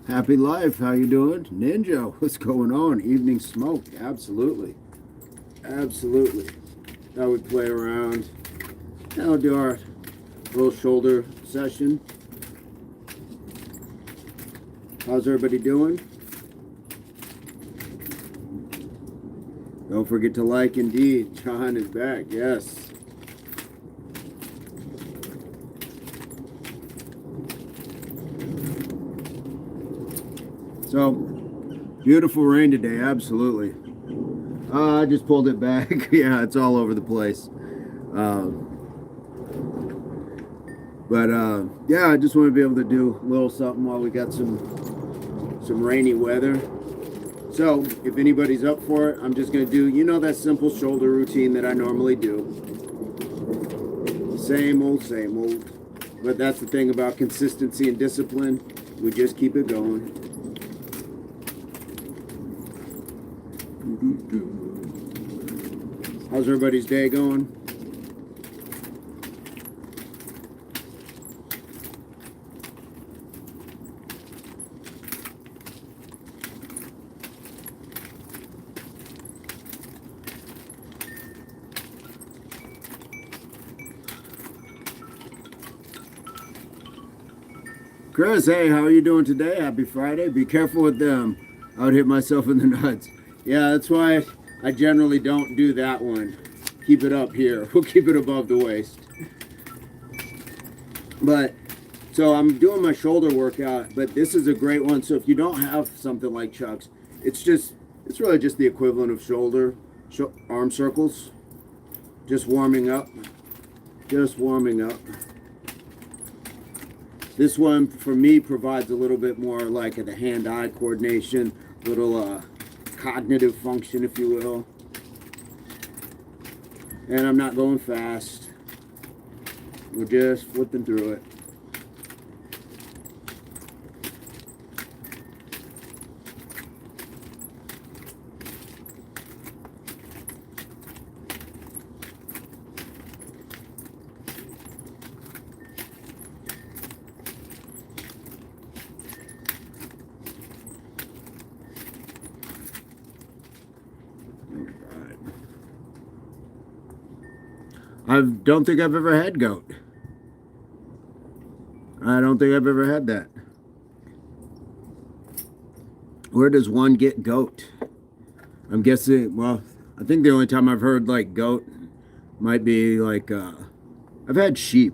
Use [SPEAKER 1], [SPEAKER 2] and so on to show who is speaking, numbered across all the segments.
[SPEAKER 1] Happy life. How you doing? Ninja, what's going on? Evening smoke. Absolutely. Absolutely. Now we play around. Now we'll do our little shoulder session. How's everybody doing? Don't forget to like. Indeed, John is back. Yes. So, beautiful rain today, absolutely. I just pulled it back. Yeah, it's all over the place. Yeah, I just want to be able to do a little something while we got some rainy weather. So, if anybody's up for it, I'm just going to do, that simple shoulder routine that I normally do. Same old, same old. But that's the thing about consistency and discipline. We just keep it going. How's everybody's day going? Chris, hey, how are you doing today? Happy Friday. Be careful with them. I would hit myself in the nuts. Yeah, that's why I generally don't do that one. Keep it up here. We'll keep it above the waist. But, so I'm doing my shoulder workout, but this is a great one. So if you don't have something like Chuck's, it's really just the equivalent of arm circles. Just warming up. Just warming up. This one, for me, provides a little bit more like the hand-eye coordination, little cognitive function, if you will. And I'm not going fast. We're just flipping through it. I don't think I've ever had goat. I don't think I've ever had that. Where does one get goat? I'm guessing, well, I think the only time I've heard like goat might be like, I've had sheep.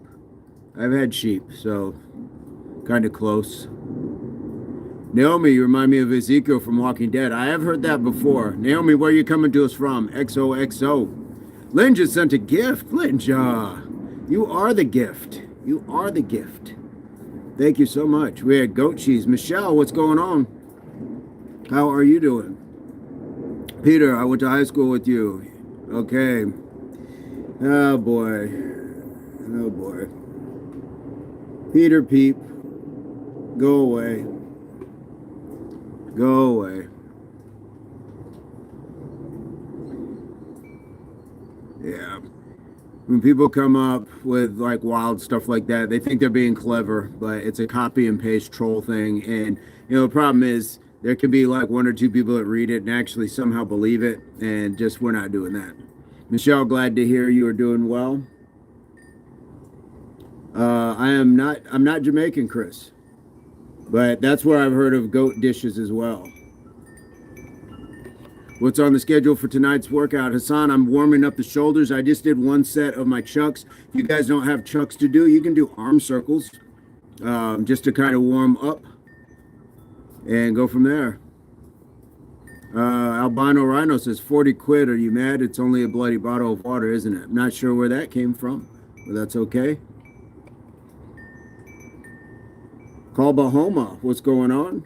[SPEAKER 1] So kind of close. Naomi, you remind me of Ezekiel from Walking Dead. I have heard that before. Naomi, where are you coming to us from? XOXO. Lynn just sent a gift. Linja, you are the gift. You are the gift. Thank you so much. We had goat cheese. Michelle, what's going on? How are you doing? Peter, I went to high school with you. Okay. Oh boy. Oh boy. Peter Peep. Go away. Go away. Yeah. When people come up with like wild stuff like that, they think they're being clever, but it's a copy and paste troll thing. And, the problem is there can be like one or two people that read it and actually somehow believe it. And just, we're not doing that. Michelle, glad to hear you are doing well. I'm not Jamaican, Chris, but that's where I've heard of goat dishes as well. What's on the schedule for tonight's workout? Hassan, I'm warming up the shoulders. I just did one set of my chucks. If you guys don't have chucks to do, you can do arm circles just to kind of warm up and go from there. Albino Rhino says 40 quid. Are you mad? It's only a bloody bottle of water, isn't it? I'm not sure where that came from, but that's okay. Call Bahoma. What's going on?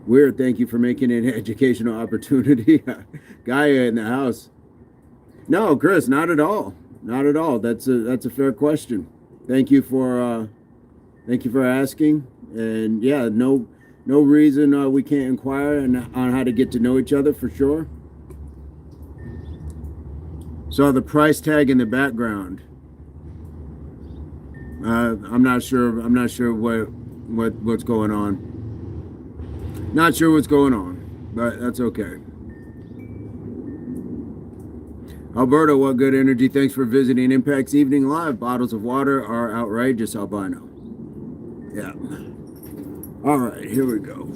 [SPEAKER 1] Weird. Thank you for making it an educational opportunity. Gaia in the house. No, Chris, not at all. Not at all. That's a fair question. Thank you for asking. And yeah, no reason we can't inquire on how to get to know each other for sure. Saw the price tag in the background. I'm not sure what's going on. Not sure what's going on, but that's okay. Alberto, what good energy. Thanks for visiting Impact's Evening Live. Bottles of water are outrageous, albino. Yeah. All right, here we go.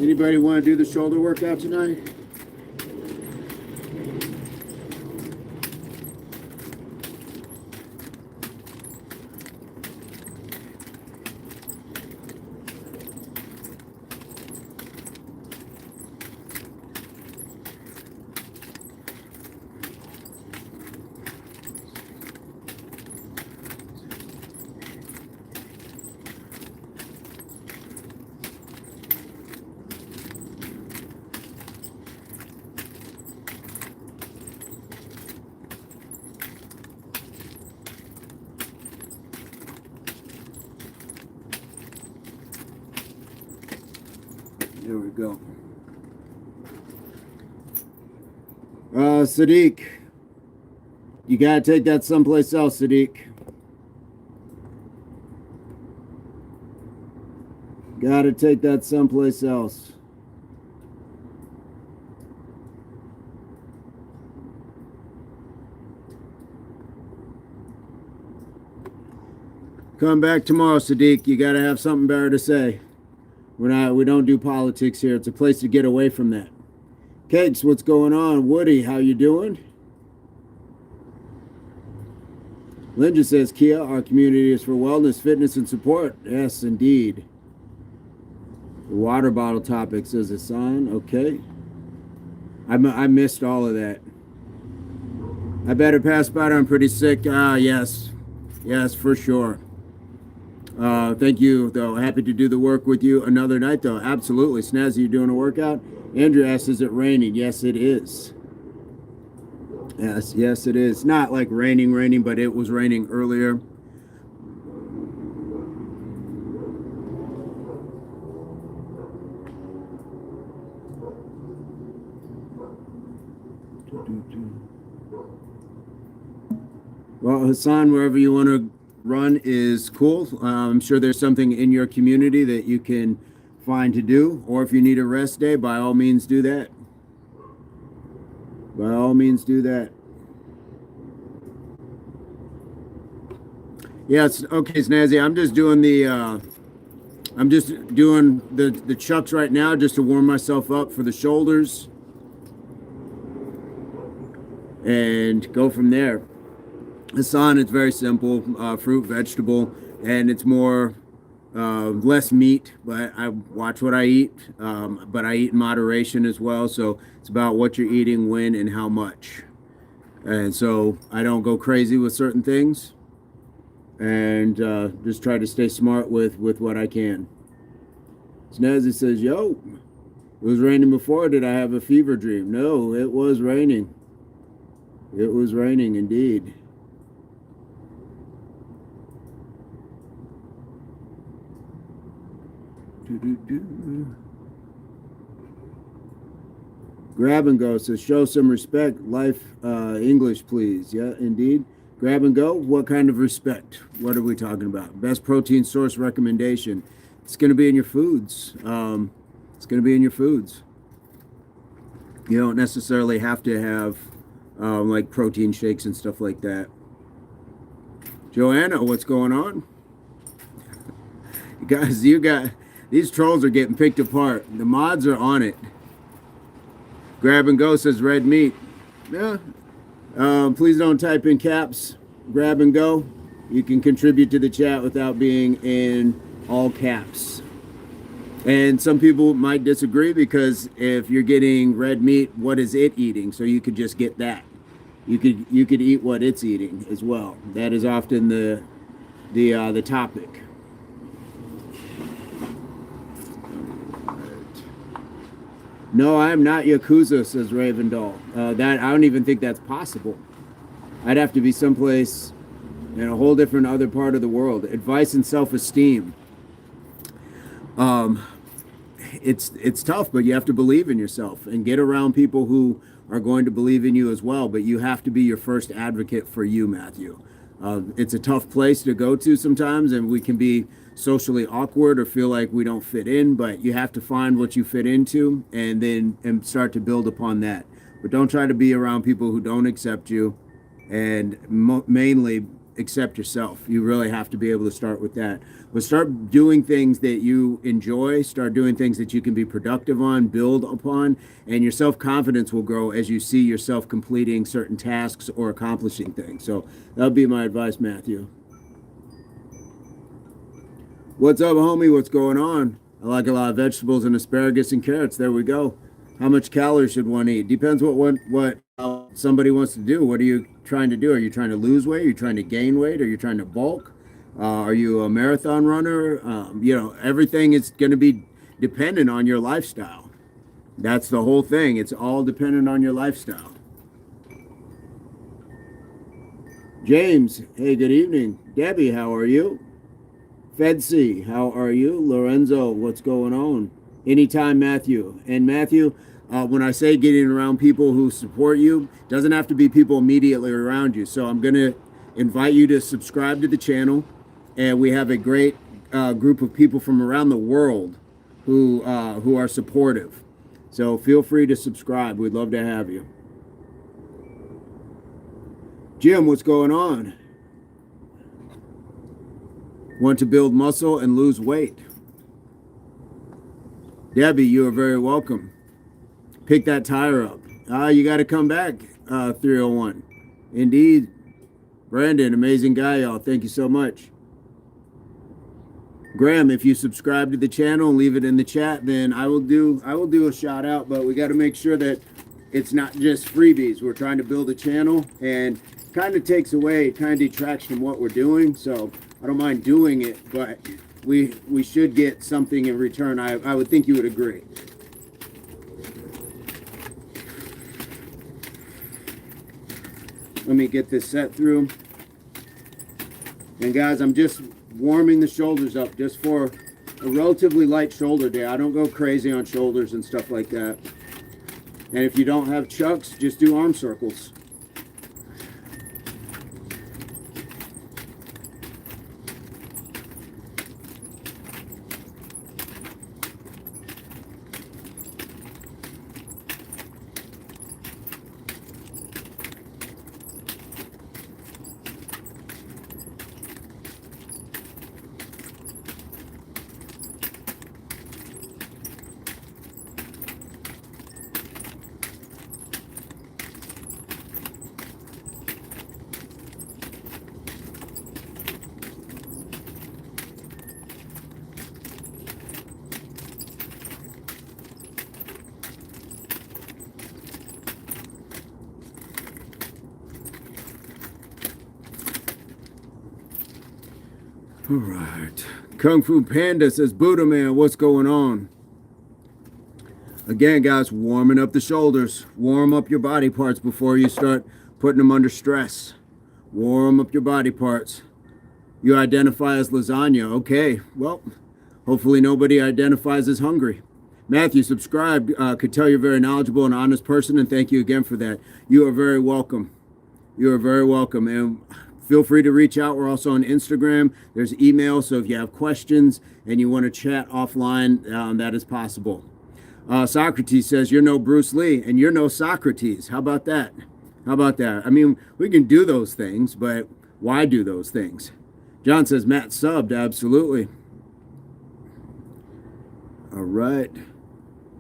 [SPEAKER 1] Anybody want to do the shoulder workout tonight? There we go. Sadiq, you gotta take that someplace else, Sadiq. Gotta take that someplace else. Come back tomorrow, Sadiq. You gotta have something better to say. We don't do politics here. It's a place to get away from that. Cakes, what's going on? Woody, how you doing? Linda says, Kia, our community is for wellness, fitness, and support. Yes, indeed. The water bottle topic, says Hassan. Okay. I missed all of that. I better pass by. I'm pretty sick. Yes. Yes, for sure. Thank you, though. Happy to do the work with you another night, though. Absolutely. Snazzy, you doing a workout? Andrew asks, is it raining? Yes, it is. Yes, it is. Not like raining, but it was raining earlier. Well, Hassan, wherever you want to run is cool. I'm sure there's something in your community that you can find to do, or if you need a rest day, by all means do that. By all means do that. Yes, okay, Snazzy. I'm just doing the chucks right now just to warm myself up for the shoulders and go from there. Hassan, it's very simple, fruit, vegetable, and it's more less meat, but I watch what I eat, but I eat in moderation as well. So it's about what you're eating, when, and how much. And so I don't go crazy with certain things, and just try to stay smart with what I can. Snazzy says, yo, it was raining before. Did I have a fever dream? No, it was raining. It was raining indeed. Grab and go says, show some respect. Life English, please. Yeah, indeed. Grab and go. What kind of respect? What are we talking about? Best protein source recommendation. It's going to be in your foods. It's going to be in your foods. You don't necessarily have to have like protein shakes and stuff like that. Joanna, what's going on? Guys, these trolls are getting picked apart. The mods are on it. Grab and go says red meat. Yeah. Please don't type in caps. Grab and go. You can contribute to the chat without being in all caps. And some people might disagree because if you're getting red meat, what is it eating? So you could just get that. You could eat what it's eating as well. That is often the topic. No, I am not Yakuza, says Ravendall. That I don't even think that's possible. I'd have to be someplace in a whole different other part of the world. Advice and self-esteem. Um, it's tough, but you have to believe in yourself and get around people who are going to believe in you as well. But you have to be your first advocate for you, Matthew. It's a tough place to go to sometimes, and we can be socially awkward or feel like we don't fit in. But you have to find what you fit into, and then and start to build upon that. But don't try to be around people who don't accept you, and mainly accept yourself. You really have to be able to start with that. But start doing things that you enjoy, start doing things that you can be productive on, build upon, and your self-confidence will grow as you see yourself completing certain tasks or accomplishing things. So that would be my advice, Matthew. What's up, homie? What's going on? I like a lot of vegetables and asparagus and carrots. There we go. How much calories should one eat? Depends what somebody wants to do. What are you trying to do? Are you trying to lose weight? Are you trying to gain weight? Are you trying to bulk? Are you a marathon runner? Everything is going to be dependent on your lifestyle. That's the whole thing. It's all dependent on your lifestyle. James, hey, good evening. Debbie, how are you? Fedsy, how are you? Lorenzo, what's going on? Anytime, Matthew. And Matthew, when I say getting around people who support you, doesn't have to be people immediately around you. So I'm going to invite you to subscribe to the channel. And we have a great group of people from around the world who are supportive. So feel free to subscribe. We'd love to have you. Jim, what's going on? Want to build muscle and lose weight? Debbie, you are very welcome. Pick that tire up. You got to come back, 301. Indeed. Brandon, amazing guy, y'all. Thank you so much. Graham, if you subscribe to the channel and leave it in the chat, then I will do a shout out, but we got to make sure that it's not just freebies. We're trying to build a channel, and kind of takes away, kind of detracts from what we're doing. So I don't mind doing it, but we should get something in return. I would think you would agree. Let me get this set through. And guys, I'm just warming the shoulders up just for a relatively light shoulder day. I don't go crazy on shoulders and stuff like that. And if you don't have chucks, just do arm circles. All right. Kung Fu Panda says, Buddha Man, what's going on? Again, guys, warming up the shoulders. Warm up your body parts before you start putting them under stress. Warm up your body parts. You identify as lasagna. Okay, well, hopefully nobody identifies as hungry. Matthew, subscribe. Could tell you're a very knowledgeable and honest person, and thank you again for that. You are very welcome. You are very welcome. And feel free to reach out. We're also on Instagram. There's email, so if you have questions and you want to chat offline, that is possible. Socrates says, you're no Bruce Lee, and you're no Socrates. How about that? How about that? I mean, we can do those things, but why do those things? John says, Matt subbed. Absolutely. All right.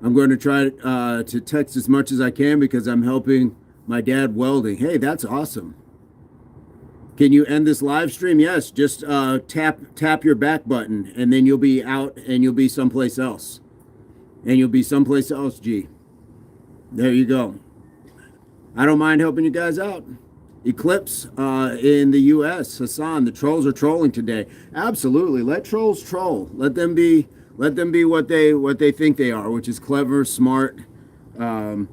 [SPEAKER 1] I'm going to try to text as much as I can because I'm helping my dad welding. Hey, that's awesome. Can you end this live stream? Yes, just tap your back button, and then you'll be out, and you'll be someplace else. And you'll be someplace else, G. There you go. I don't mind helping you guys out. Eclipse in the U.S. Hassan, the trolls are trolling today. Absolutely, let trolls troll. Let them be what they think they are, which is clever, smart, I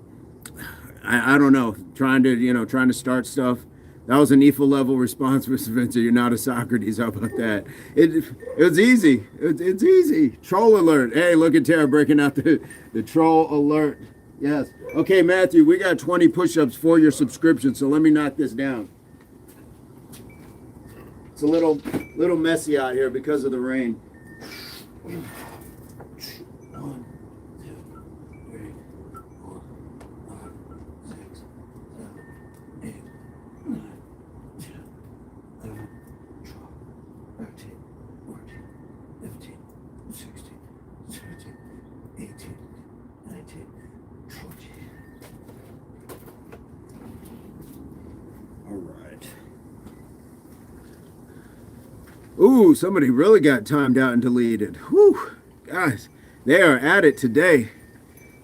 [SPEAKER 1] don't know, trying to start stuff. That was an EFL level response, Mr. Vincent. You're not a Socrates. How about that? It was easy. It's easy. Troll alert. Hey, look at Tara breaking out the troll alert. Yes. Okay, Matthew, we got 20 push-ups for your subscription, so let me knock this down. It's a little messy out here because of the rain. 1, 2, 3, 4, 5, 6, 7, 8, 9, 10, 11, 12, 13, 14, 15, 16, 17, 18, 19, 20. All right. Ooh, somebody really got timed out and deleted. Whew, guys, they are at it today.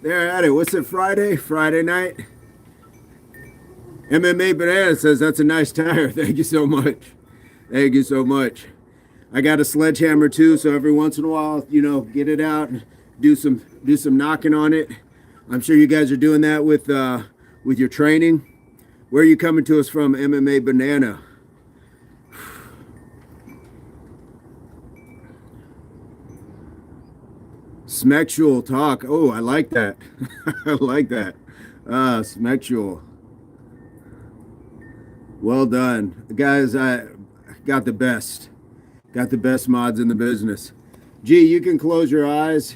[SPEAKER 1] They're at it. What's it, Friday? Friday night? MMA Banana says, that's a nice tire. Thank you so much. Thank you so much. I got a sledgehammer too, so every once in a while, get it out and do some knocking on it. I'm sure you guys are doing that with your training. Where are you coming to us from, MMA Banana? Smexual talk. Oh, I like that. I like that. Smexual. Well done. Guys, I got the best. Got the best mods in the business. G, you can close your eyes.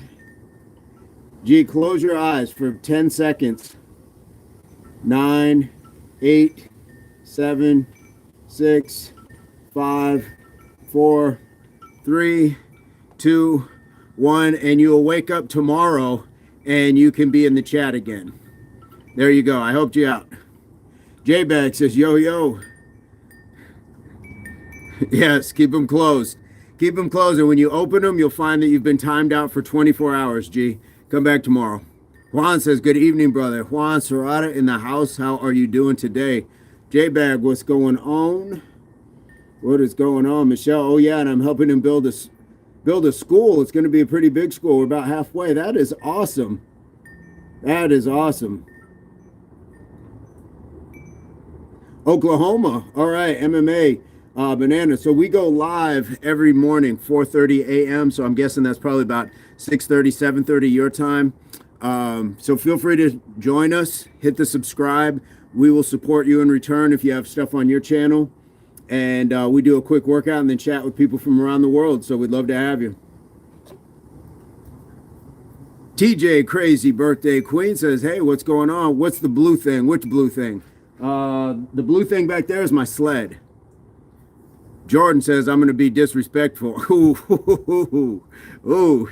[SPEAKER 1] G, close your eyes for 10 seconds. 9, 8, 7, 6, 5, 4, 3, 2, 1, and you'll wake up tomorrow and you can be in the chat again. There you go. I helped you out. J-Bag says, yo, yo. Yes, keep them closed. Keep them closed, and when you open them, you'll find that you've been timed out for 24 hours, G. Come back tomorrow. Juan says, good evening, brother. Juan Serrata in the house. How are you doing today? J-Bag, what's going on? What is going on, Michelle? Oh, yeah, and I'm helping him build a school. It's going to be a pretty big school. We're about halfway. That is awesome. That is awesome. Oklahoma. All right, MMA Banana. So we go live every morning, 4:30 a.m. So I'm guessing that's probably about 6:30, 7:30 your time. So feel free to join us. Hit the subscribe. We will support you in return if you have stuff on your channel. And we do a quick workout and then chat with people from around the world. So we'd love to have you. TJ Crazy Birthday Queen says, hey, what's going on? What's the blue thing? Which blue thing? The blue thing back there is my sled. Jordan says, I'm going to be disrespectful. Ooh,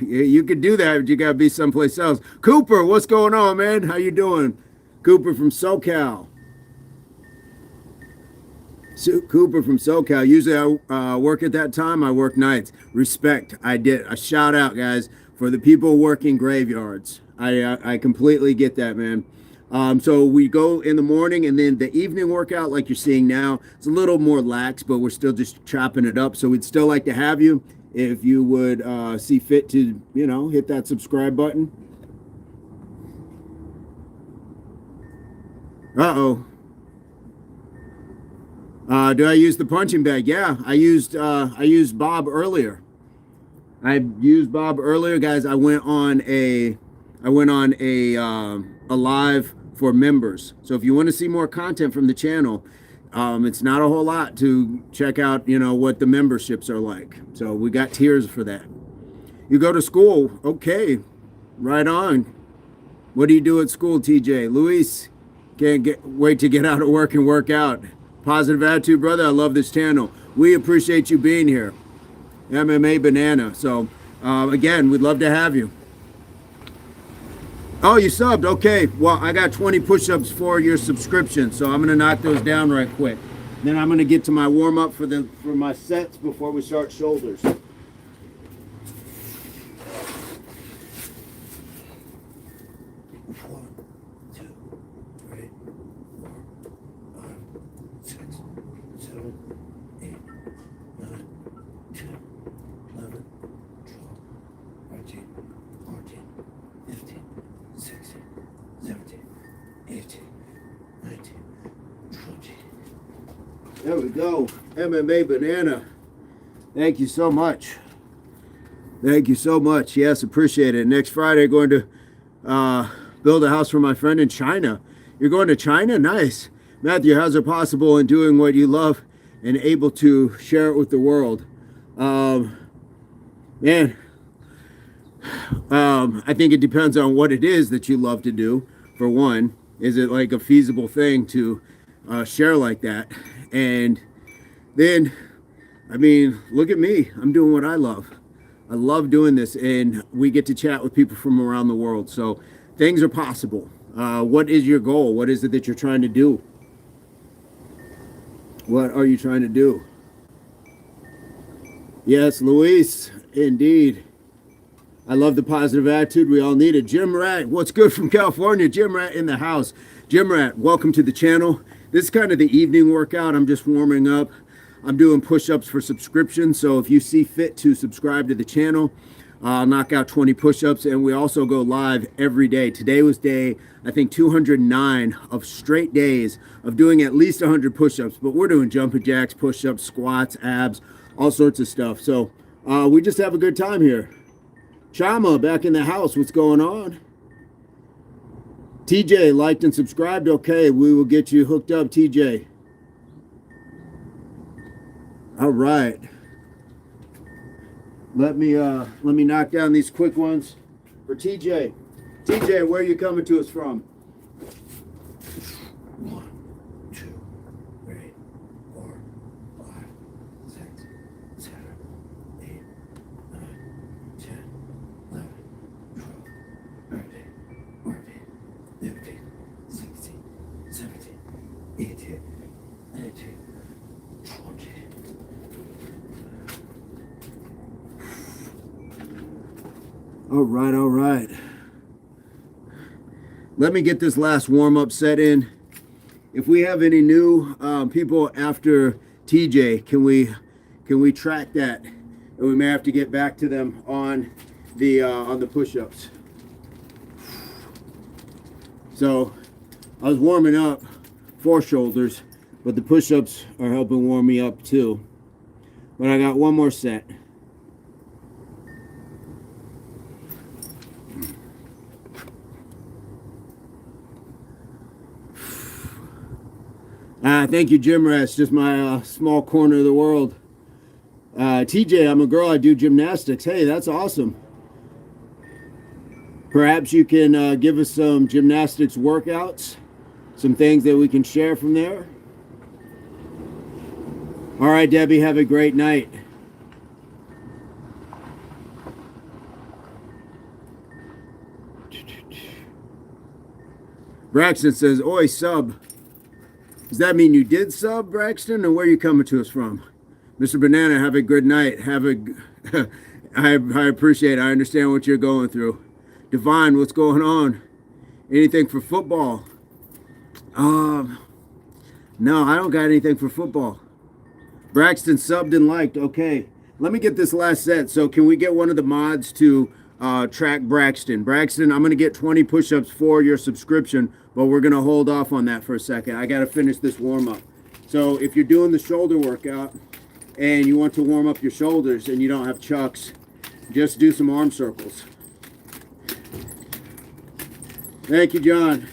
[SPEAKER 1] you could do that, but you got to be someplace else. Cooper, what's going on, man? How you doing? Cooper from SoCal. Cooper from SoCal. Usually I work at that time. I work nights. Respect. I did. A shout out, guys, for the people working graveyards. I completely get that, man. So we go in the morning, and then the evening workout, like you're seeing now, it's a little more lax, but we're still just chopping it up. So we'd still like to have you if you would see fit to, hit that subscribe button. Uh-oh. Do I use the punching bag? Yeah, I used Bob earlier. Guys. I went on a live for members. So if you want to see more content from the channel, it's not a whole lot to check out, what the memberships are like. So we got tiers for that. You go to school, okay, right on. What do you do at school, TJ? Luis, can't wait to get out of work and work out. Positive attitude, brother. I love this channel. We appreciate you being here. MMA Banana. So, again, we'd love to have you. Oh, you subbed. Okay. Well, I got 20 push-ups for your subscription, so I'm going to knock those down right quick. Then I'm going to get to my warm-up for my sets before we start shoulders. 14, 15, 16, 17, There we go. MMA Banana. Thank you so much. Thank you so much. Yes, appreciate it. Next Friday, going to build a house for my friend in China. You're going to China? Nice. Matthew, how's it possible in doing what you love and able to share it with the world? Man, I think it depends on what it is that you love to do. For one, is it like a feasible thing to share like that? And then, I mean, look at me. I'm doing what I love. I love doing this, and we get to chat with people from around the world. So things are possible. What is your goal? What is it that you're trying to do? What are you trying to do? Yes, Luis, indeed. I love the positive attitude. We all need it. Jim Rat, what's good from California? Jim Rat in the house. Jim Rat, welcome to the channel. This is kind of the evening workout. I'm just warming up. I'm doing push-ups for subscription. So if you see fit to subscribe to the channel, I'll knock out 20 push-ups. And we also go live every day. Today was day, I think, 209 of straight days of doing at least 100 push-ups. But we're doing jumping jacks, push-ups, squats, abs, all sorts of stuff. So we just have a good time here. Chama back in the house. What's going on? TJ liked and subscribed. Okay, we will get you hooked up, TJ. All right. Let me knock down these quick ones for TJ. TJ, where are you coming to us from? 1, 2, 3, 4, 5, 6, 7, 8, 9, 10, 11, 12, 13, 14, 15, 16, 17, 18, 19, 20. All right, all right. Let me get this last warm-up set in. If we have any new people after TJ, can we track that? And we may have to get back to them on the push-ups. So I was warming up for shoulders, but the push-ups are helping warm me up too. But I got one more set. Thank you, Jim Rat. It's just my small corner of the world. TJ, I'm a girl. I do gymnastics. Hey, that's awesome. Perhaps you can give us some gymnastics workouts, some things that we can share from there. All right, Debbie, have a great night. Braxton says, oi, sub. Does that mean you did sub, Braxton, or where are you coming to us from? Mr. Banana, have a good night. I appreciate it. I understand what you're going through. Divine, what's going on? Anything for football? No, I don't got anything for football. Braxton subbed and liked. Okay, let me get this last set. So can we get one of the mods to track Braxton? Braxton, I'm going to get 20 push-ups for your subscription, but we're going to hold off on that for a second. I got to finish this warm-up. So if you're doing the shoulder workout and you want to warm up your shoulders and you don't have chucks, just do some arm circles. Thank you, John.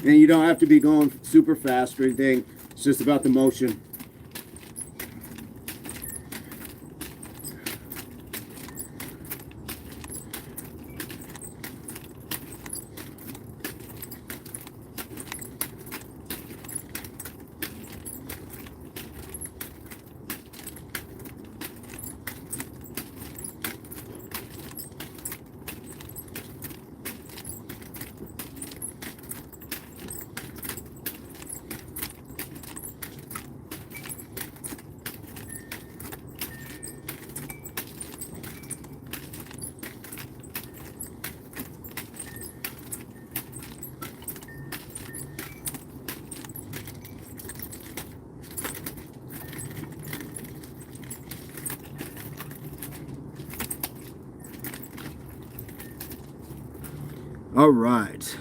[SPEAKER 1] And you don't have to be going super fast or anything. It's just about the motion. All right.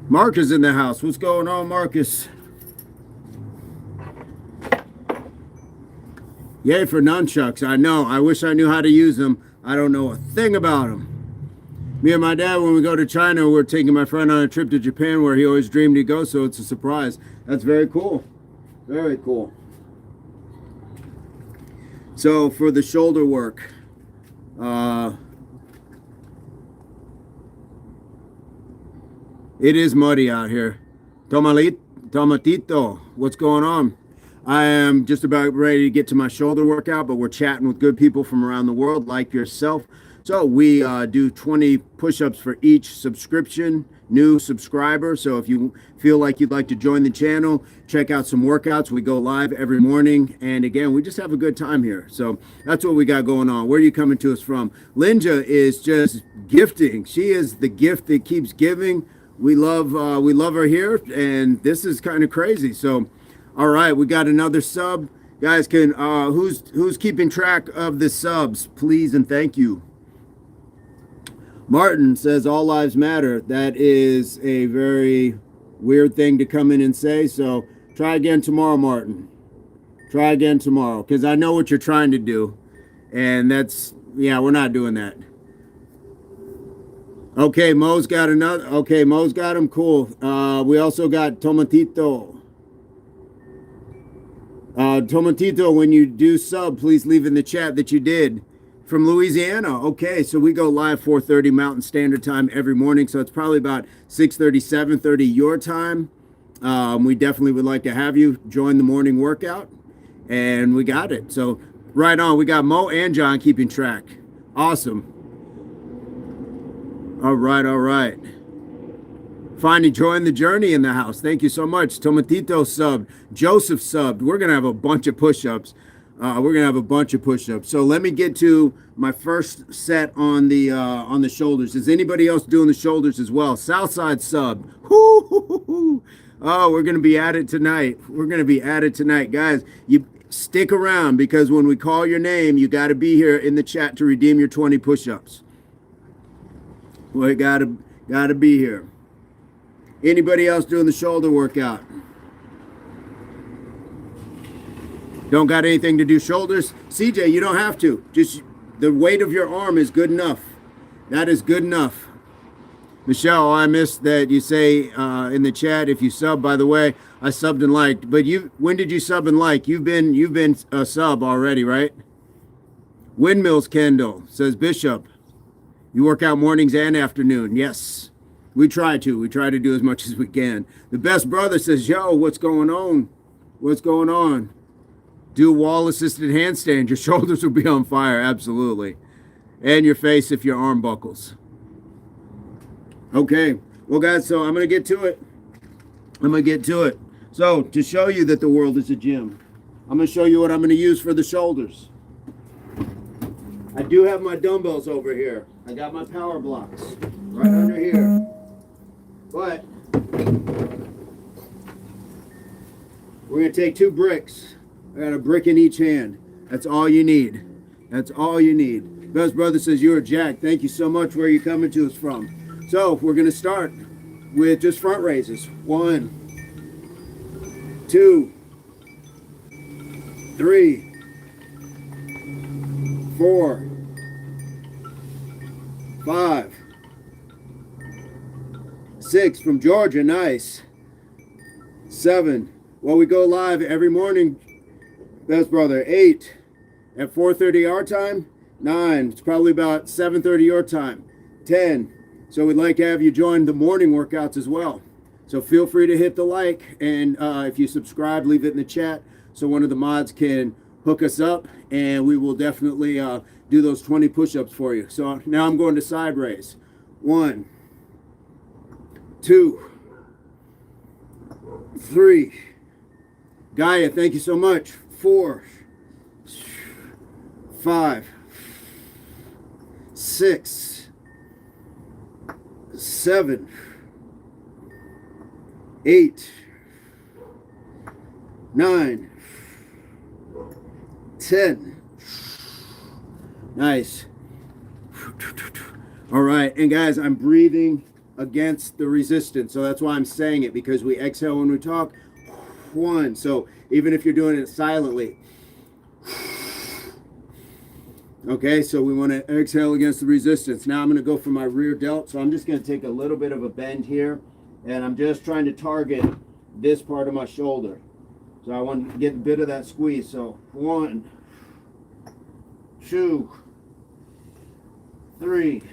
[SPEAKER 1] Marcus in the house. What's going on, Marcus? Yay for nunchucks. I know. I wish I knew how to use them. I don't know a thing about them. Me and my dad, when we go to China, we're taking my friend on a trip to Japan where he always dreamed he'd go, so it's a surprise. That's very cool. Very cool. So for the shoulder work, it is muddy out here. Tomatito, what's going on? I am just about ready to get to my shoulder workout, but we're chatting with good people from around the world like yourself. So we do 20 push-ups for each subscription, new subscriber. So if you feel like you'd like to join the channel, check out some workouts. We go live every morning. And again, we just have a good time here. So that's what we got going on. Where are you coming to us from? Linja is just gifting. She is the gift that keeps giving. We love her here. And this is kind of crazy. So, all right, we got another sub. Guys, can who's keeping track of the subs, please and thank you. Martin says all lives matter. That is a very weird thing to come in and say. So try again tomorrow, Martin. Try again tomorrow, because I know what you're trying to do. And that's, yeah, we're not doing that. Okay, Mo's got another. Okay, Mo's got him. Cool. We also got Tomatito. Tomatito, when you do sub, please leave in the chat that you did. From Louisiana. Okay, so we go live 4:30 Mountain Standard Time every morning, so it's probably about 6:30, 7:30 your time. We definitely would like to have you join the morning workout, and we got it. So right on, we got Mo and John keeping track. Awesome. All right, all right. Finally joined the journey in the house. Thank you so much. Tomatito subbed. Joseph subbed. We're going to have a bunch of push-ups. So let me get to my first set on the shoulders. Is anybody else doing the shoulders as well? Southside sub. Oh, we're going to be at it tonight. Guys. You stick around, because when we call your name, you got to be here in the chat to redeem your 20 push-ups. We got to be here. Anybody else doing the shoulder workout? Don't got anything to do shoulders? CJ, you don't have to. Just the weight of your arm is good enough. That is good enough. Michelle, I missed that you say in the chat if you sub. By the way, I subbed and liked. But when did you sub and like? You've been a sub already, right? Windmills Kendall says Bishop. You work out mornings and afternoon. Yes. We try to do as much as we can. The best brother says, yo, what's going on? What's going on? Do wall-assisted handstand. Your shoulders will be on fire, absolutely. And your face if your arm buckles. Okay. Well, guys, so I'm going to get to it. So, to show you that the world is a gym, I'm going to show you what I'm going to use for the shoulders. I do have my dumbbells over here. I got my power blocks right under here. But we're going to take 2 bricks. I got a brick in each hand. That's all you need. That's all you need. Best brother says you're a jack. Thank you so much. Where are you coming to us from? So we're going to start with just front raises. 1, 2, 3, 4, 5, 6 from Georgia. Nice. 7. Well, we go live every morning. Best brother. 8 at 4:30 our time. 9. It's probably about 7:30 your time. 10. So we'd like to have you join the morning workouts as well. So feel free to hit the like, and if you subscribe, leave it in the chat so one of the mods can hook us up, and we will definitely do those 20 push-ups for you. So now I'm going to side raise. 1, 2, 3. Gaia, thank you so much. 4, 5, 6, 7, 8, 9, 10. Nice. All right, and guys, I'm breathing against the resistance, so that's why I'm saying it, because we exhale when we talk. One. So even if you're doing it silently. Okay, so we want to exhale against the resistance. Now I'm going to go for my rear delt. So I'm just going to take a little bit of a bend here, and I'm just trying to target this part of my shoulder. So I want to get a bit of that squeeze. So 1, 2, 3,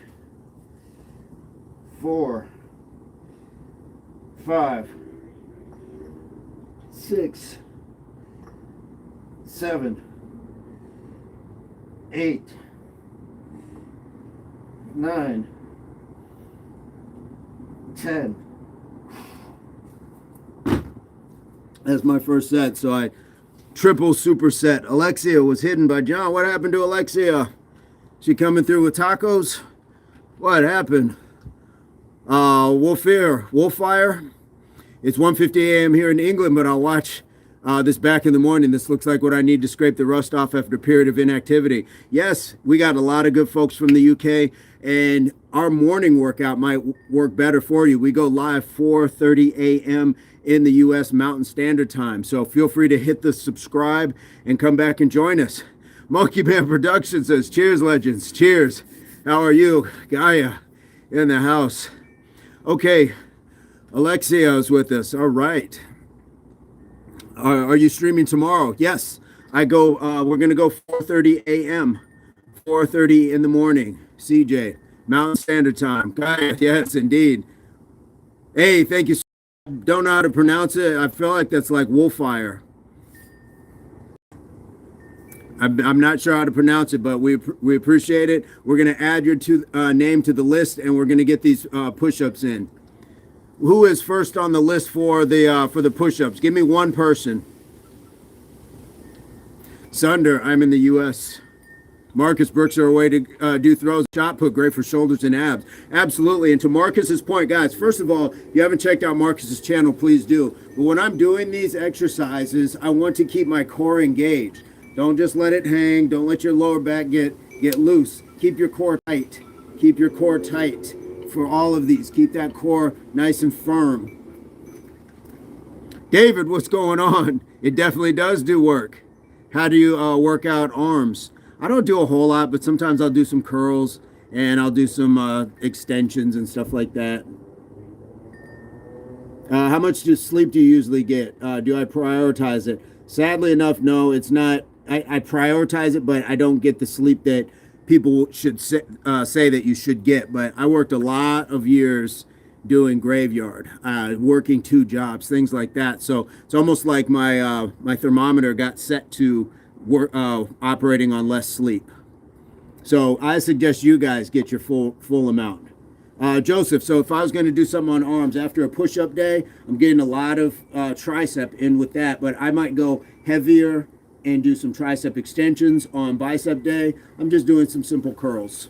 [SPEAKER 1] 4, 5, 6, 7, 8, 9, 10. That's my first set. So I triple superset. Alexia was hidden by John. What happened to Alexia? She coming through with tacos? What happened? Wolfire. It's 1:50 a.m. here in England, but I'll watch this back in the morning. This looks like what I need to scrape the rust off after a period of inactivity. Yes, we got a lot of good folks from the UK, and our morning workout might work better for you. We go live 4:30 a.m. in the U.S. Mountain Standard Time. So feel free to hit the subscribe and come back and join us. Monkey Man Production says, cheers, legends. Cheers. How are you? Gaia in the house. Okay, Alexia is with us. All right. Are you streaming tomorrow? Yes. I go, we're going to go 4:30 a.m. 4:30 in the morning. CJ, Mountain Standard Time. Gaia, yes, indeed. Hey, thank you. Don't know how to pronounce it. I feel like that's like Wolfire. I'm not sure how to pronounce it, but we appreciate it. We're going to add your name to the list, and we're going to get these push-ups in. Who is first on the list for the push-ups? Give me one person. Sunder, I'm in the U.S. Marcus Brooks are a way to do throws. Shot put, great for shoulders and abs. Absolutely. And to Marcus's point, guys, first of all, if you haven't checked out Marcus's channel, please do. But when I'm doing these exercises, I want to keep my core engaged. Don't just let it hang. Don't let your lower back get loose. Keep your core tight. Keep your core tight for all of these. Keep that core nice and firm. David, what's going on? It definitely does do work. How do you work out arms? I don't do a whole lot, but sometimes I'll do some curls and I'll do some extensions and stuff like that. How much sleep do you usually get? Do I prioritize it? Sadly enough, no, it's not. I prioritize it, but I don't get the sleep that people should say that you should get. But I worked a lot of years doing graveyard, working 2 jobs, things like that. So it's almost like my my thermometer got set to work, operating on less sleep. So I suggest you guys get your full amount. Joseph, so if I was going to do something on arms after a push-up day, I'm getting a lot of tricep in with that, but I might go heavier and do some tricep extensions on bicep day. I'm just doing some simple curls.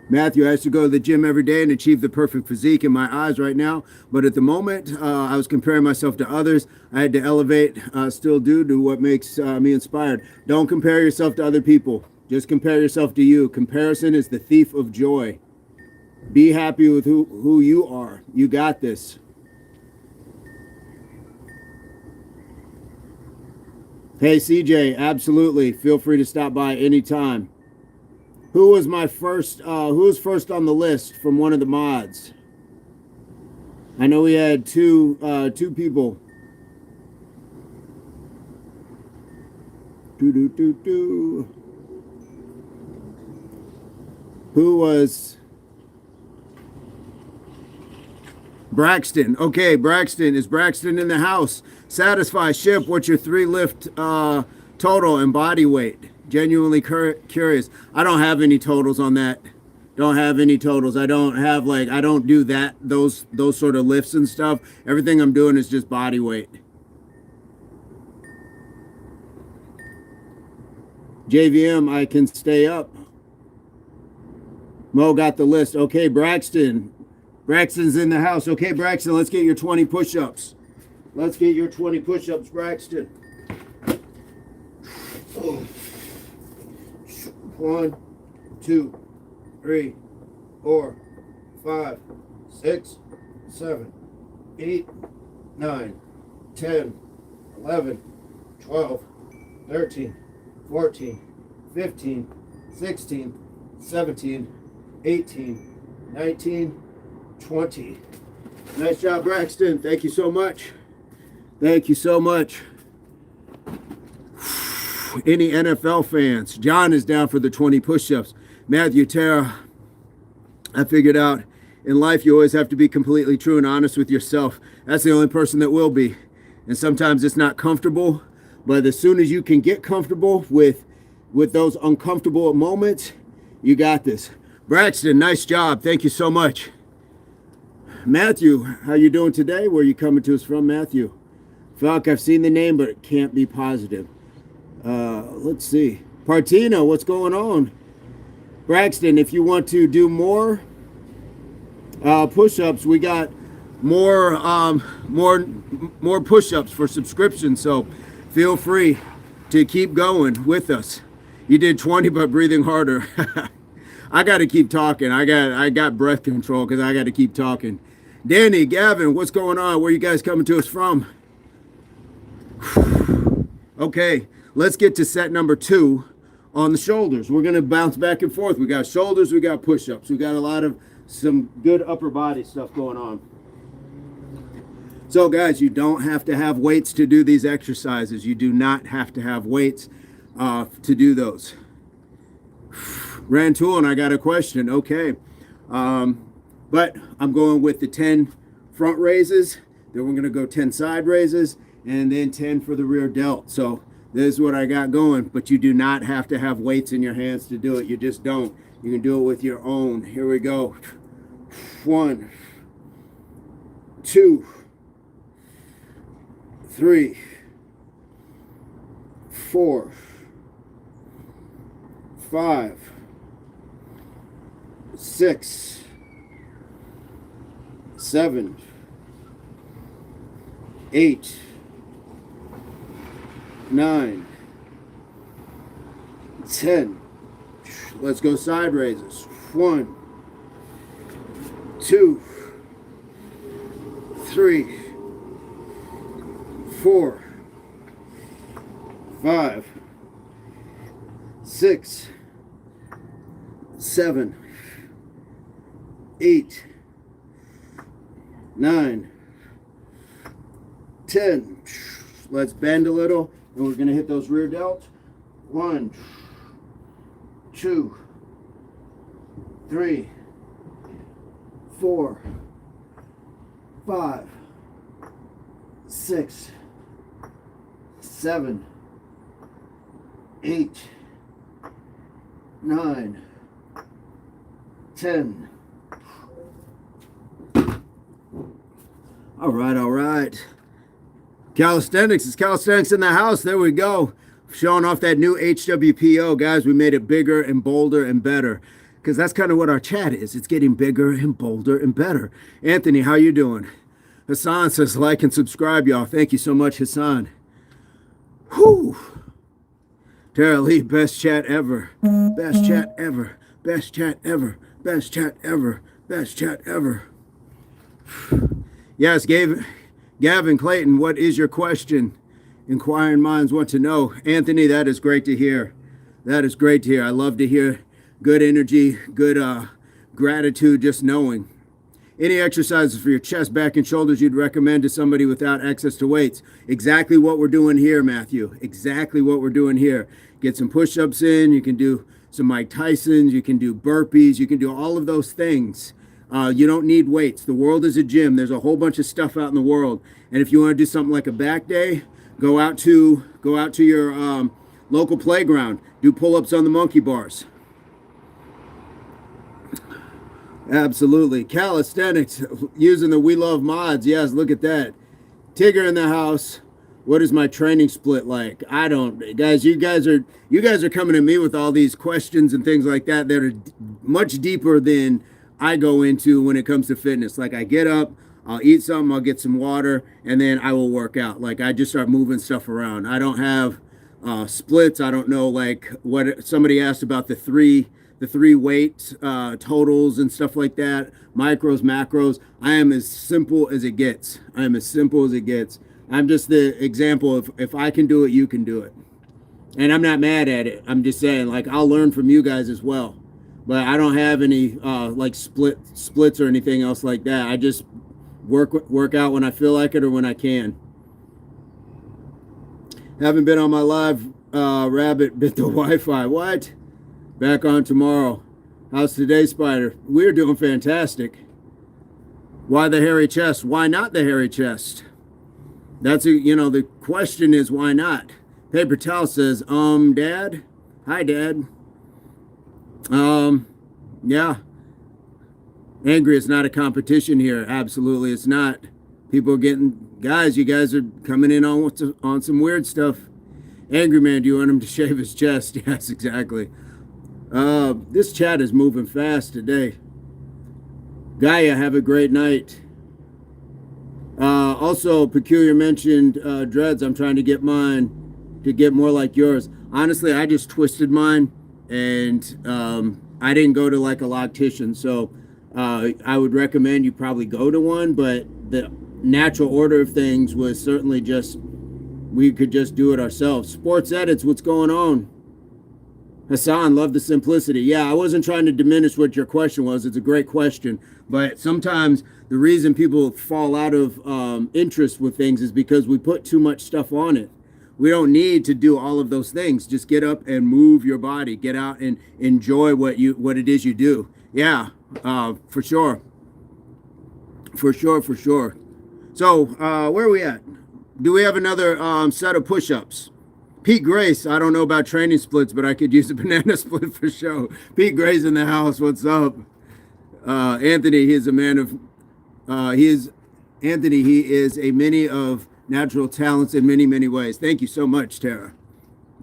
[SPEAKER 1] Matthew, I used to go to the gym every day and achieve the perfect physique in my eyes right now. But at the moment, I was comparing myself to others. I had to elevate, still do what makes me inspired. Don't compare yourself to other people. Just compare yourself to you. Comparison is the thief of joy. Be happy with who you are. You got this. Hey, CJ, absolutely. Feel free to stop by anytime. Who was first on the list from one of the mods? I know we had two people. Who was Braxton? Okay, Braxton. Is Braxton in the house? Satisfy Ship, what's your 3 lift total and body weight? Genuinely curious. I don't have any totals on that. Don't have any totals. I don't have I don't do those sort of lifts and stuff. Everything I'm doing is just body weight. JVM, I can stay up. Mo got the list. Okay, Braxton. Braxton's in the house. Okay, Braxton, let's get your 20 push-ups. Let's get your 20 push-ups, Braxton. 1, 2, 3, 4, 5, 6, 7, 8, 9, 10, 11, 12, 13, 14, 15, 16, 17, 18, 19, 20. Nice job, Braxton. Thank you so much. Thank you so much. Any NFL fans? John is down for the 20 push-ups. Matthew, Tara, I figured out in life you always have to be completely true and honest with yourself. That's the only person that will be. And sometimes it's not comfortable, but as soon as you can get comfortable with those uncomfortable moments, you got this. Braxton, nice job. Thank you so much. Matthew, how you doing today? Where are you coming to us from, Matthew? Fuck, I've seen the name, but it can't be positive. Let's see. Partino, what's going on? Braxton, if you want to do more push-ups, we got more push-ups for subscription, so feel free to keep going with us. You did 20, but breathing harder. I got to keep talking. I got breath control because I got to keep talking. Danny, Gavin, what's going on? Where you guys coming to us from? Okay, let's get to set number 2 on the shoulders. We're going to bounce back and forth. We got shoulders, we got push-ups. We got a lot of some good upper body stuff going on. So guys, you don't have to have weights to do these exercises. You do not have to have weights to do those. Rantoul, and I got a question. Okay. But I'm going with the 10 front raises. Then we're going to go 10 side raises and then 10 for the rear delt. So this is what I got going, but you do not have to have weights in your hands to do it. You just don't. You can do it with your own. Here we go. 1, 2, 3, 4, 5, 6, 7, 8, 9, 10. Let's go side raises. 1, 2, 3, 4, 5, 6, 7, 8, 9, 10. Let's bend a little, and we're going to hit those rear delts. 1, 2, 3, 4, 5, 6, 7, 8, 9, 10. All right, all right. Calisthenics. It's calisthenics in the house. There we go. Showing off that new HWPO, guys. We made it bigger and bolder and better, because that's kind of what our chat is. It's getting bigger and bolder and better. Anthony, how you doing? Hassan says like and subscribe, y'all. Thank you so much, Hassan. Whew. Tara Lee, best chat ever. Best chat ever. Best chat ever. Best chat ever. Best chat ever. Yes, Gavin Clayton, what is your question? Inquiring minds want to know. Anthony, that is great to hear. That is great to hear. I love to hear good energy, good gratitude, just knowing. Any exercises for your chest, back, and shoulders you'd recommend to somebody without access to weights? Exactly what we're doing here, Matthew. Exactly what we're doing here. Get some push-ups in. You can do some Mike Tysons. You can do burpees. You can do all of those things. You don't need weights. The world is a gym. There's a whole bunch of stuff out in the world. And if you want to do something like a back day, go out to your local playground. Do pull-ups on the monkey bars. Absolutely. Calisthenics, using the We Love mods. Yes, look at that. Tigger in the house. What is my training split like? I don't, guys, you guys are coming to me with all these questions and things like that that are much deeper than I go into when it comes to fitness. Like, I get up, I'll eat something, I'll get some water, and then I will work out. Like, I just start moving stuff around. I don't have Splits, I don't know, like what somebody asked about the three weight totals and stuff like that, micros, macros. I am as simple as it gets. I am as simple as it gets. I'm just the example of if I can do it, you can do it. And I'm not mad at it. I'm just saying, like, I'll learn from you guys as well. But I don't have any like splits or anything else like that. I just work out when I feel like it or when I can. Haven't been on my live rabbit bit the Wi-Fi. What? Back on tomorrow. How's today, Spider? We're doing fantastic. Why the hairy chest? Why not the hairy chest? That's the question is why not? Paper Towel says, Dad? Hi, Dad. Yeah. Angry, it's not a competition here. Absolutely, it's not. People are you guys are coming in on some weird stuff. Angry Man, do you want him to shave his chest? Yes, exactly. This chat is moving fast today. Gaia, have a great night. Also, Peculiar mentioned dreads. I'm trying to get mine to get more like yours. Honestly, I just twisted mine, and I didn't go to like a loctician, so I would recommend you probably go to one, but the natural order of things was certainly just we could just do it ourselves. Sports Edits, what's going on? Hassan, love the simplicity. Yeah, I wasn't trying to diminish what your question was. It's a great question. But sometimes the reason people fall out of interest with things is because we put too much stuff on it. We don't need to do all of those things. Just get up and move your body. Get out and enjoy what it is you do. Yeah, for sure. For sure. So where are we at? Do we have another set of push-ups? Pete Grace, I don't know about training splits, but I could use a banana split for sure. Pete Grace in the house, what's up? Anthony, he is a man of, he is a many of natural talents in many, many ways. Thank you so much, Tara.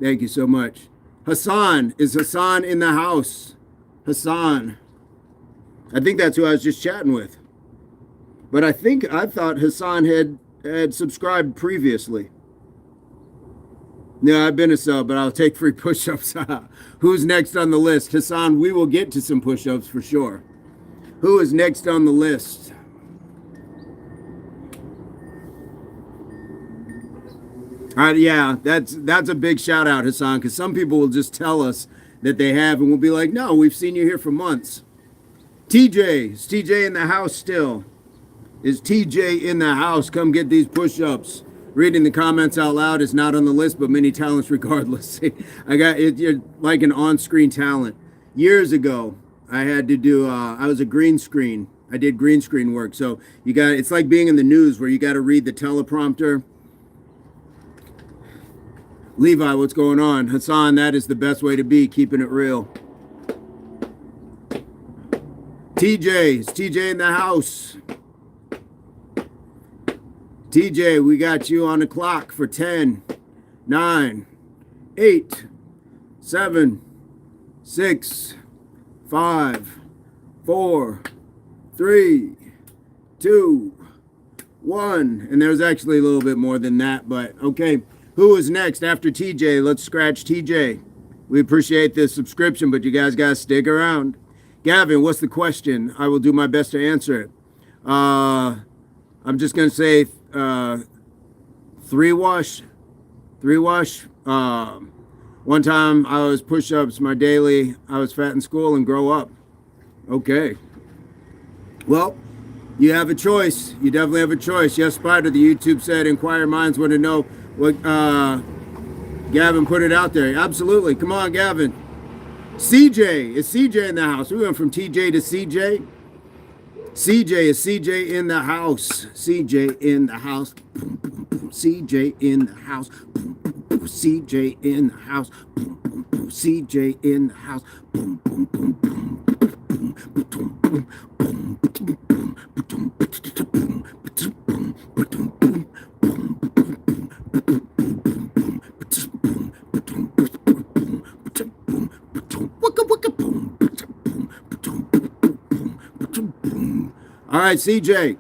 [SPEAKER 1] Thank you so much. Hassan, is Hassan in the house? Hassan. I think that's who I was just chatting with. But I thought Hassan had subscribed previously. No, I've been a sub, but I'll take free push-ups. Who's next on the list? Hassan, we will get to some push-ups for sure. Who is next on the list? Yeah, that's a big shout out, Hassan, because some people will just tell us that they have, and we'll be like, no, we've seen you here for months. TJ, is TJ in the house still? Is TJ in the house? Come get these push-ups. Reading the comments out loud is not on the list, but many talents regardless. I got it. You're like an on-screen talent. Years ago, I had to do. I was a green screen. I did green screen work. So it's like being in the news where you got to read the teleprompter. Levi, what's going on? Hassan, that is the best way to be, keeping it real. TJ, is TJ in the house? TJ, we got you on the clock for 10, 9, 8, 7, 6, 5, 4, 3, 2, 1. And there's actually a little bit more than that, but okay. Who is next after TJ? Let's scratch TJ. We appreciate the subscription, but you guys got to stick around. Gavin, what's the question? I will do my best to answer it. I'm just going to say 3 wash. One time I was push-ups, my daily, I was fat in school and grow up. Okay. Well, you have a choice. You definitely have a choice. Yes, Spider, the YouTube said, inquire minds want to know what, Gavin put it out there. Absolutely. Come on, Gavin. CJ, is CJ in the house? We went from TJ to CJ. CJ, is CJ in the house? CJ in the house. CJ in the house. CJ in the house. CJ in the house. All right, CJ.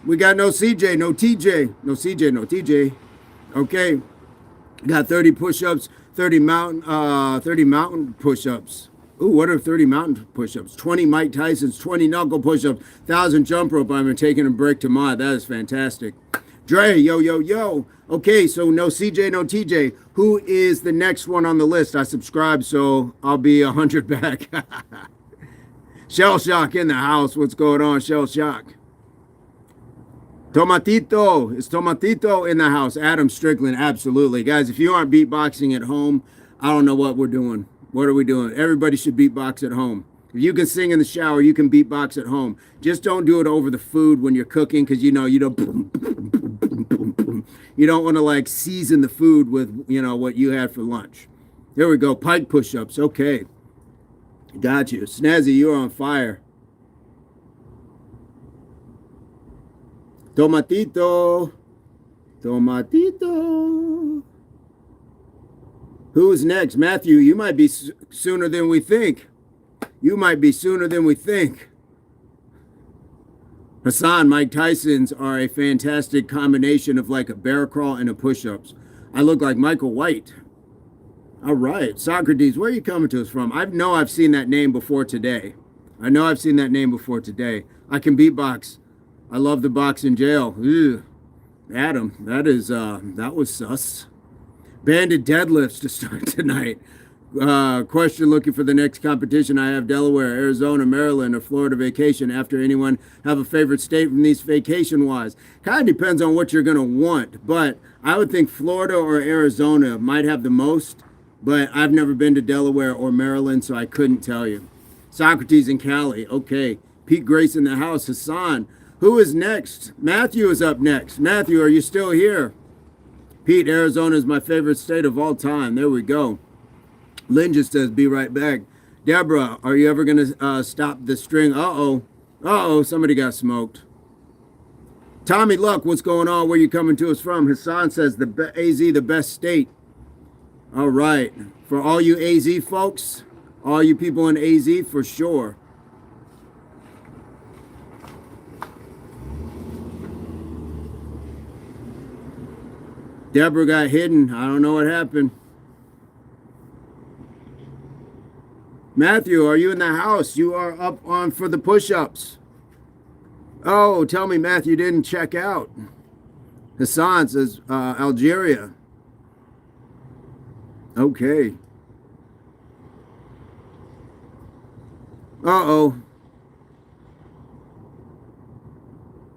[SPEAKER 1] We got no CJ, no TJ. No CJ, no TJ. Okay. Got 30 push-ups, 30 mountain push-ups. Ooh, what are 30 mountain push-ups? 20 Mike Tyson's, 20 knuckle push-ups, 1,000 jump rope. I'm taking a break tomorrow. That is fantastic. Dre, yo, yo, yo. Okay, so no CJ, no TJ. Who is the next one on the list? I subscribe, so I'll be 100 back. Shell Shock in the house. What's going on, Shell Shock? Tomatito. Is Tomatito in the house? Adam Strickland, absolutely. Guys, if you aren't beatboxing at home, I don't know what we're doing. What are we doing? Everybody should beatbox at home. If you can sing in the shower, you can beatbox at home. Just don't do it over the food when you're cooking, because you don't you don't want to like season the food with what you had for lunch. There we go. Pike push-ups. Okay. Got you. Snazzy, you're on fire. Tomatito. Tomatito. Who's next? Matthew, you might be sooner than we think. You might be sooner than we think. Hassan, Mike Tyson's are a fantastic combination of like a bear crawl and a push-ups. I look like Michael White. All right. Socrates, where are you coming to us from? I've seen that name before today. I can beatbox. I love the box in jail. Ew. Adam, that was sus. Banded deadlifts to start tonight. Question looking for the next competition. I have Delaware, Arizona, Maryland, or Florida vacation. After anyone have a favorite state from these vacation-wise? Kind of depends on what you're going to want, but I would think Florida or Arizona might have the most, but I've never been to Delaware or Maryland, so I couldn't tell you. Socrates and Cali. Okay. Pete Grace in the house. Hassan. Who is next? Matthew is up next. Matthew, are you still here? Pete, Arizona is my favorite state of all time. There we go. Lynn just says, be right back. Deborah, are you ever going to stop the string? Uh-oh. Uh-oh, somebody got smoked. Tommy Luck, what's going on? Where you coming to us from? Hassan says, AZ, the best state. All right. For all you AZ folks, all you people in AZ, for sure. Deborah got hidden. I don't know what happened. Matthew, are you in the house? You are up on for the push-ups. Oh, tell me Matthew didn't check out. Hassan says Algeria. Okay. Uh-oh.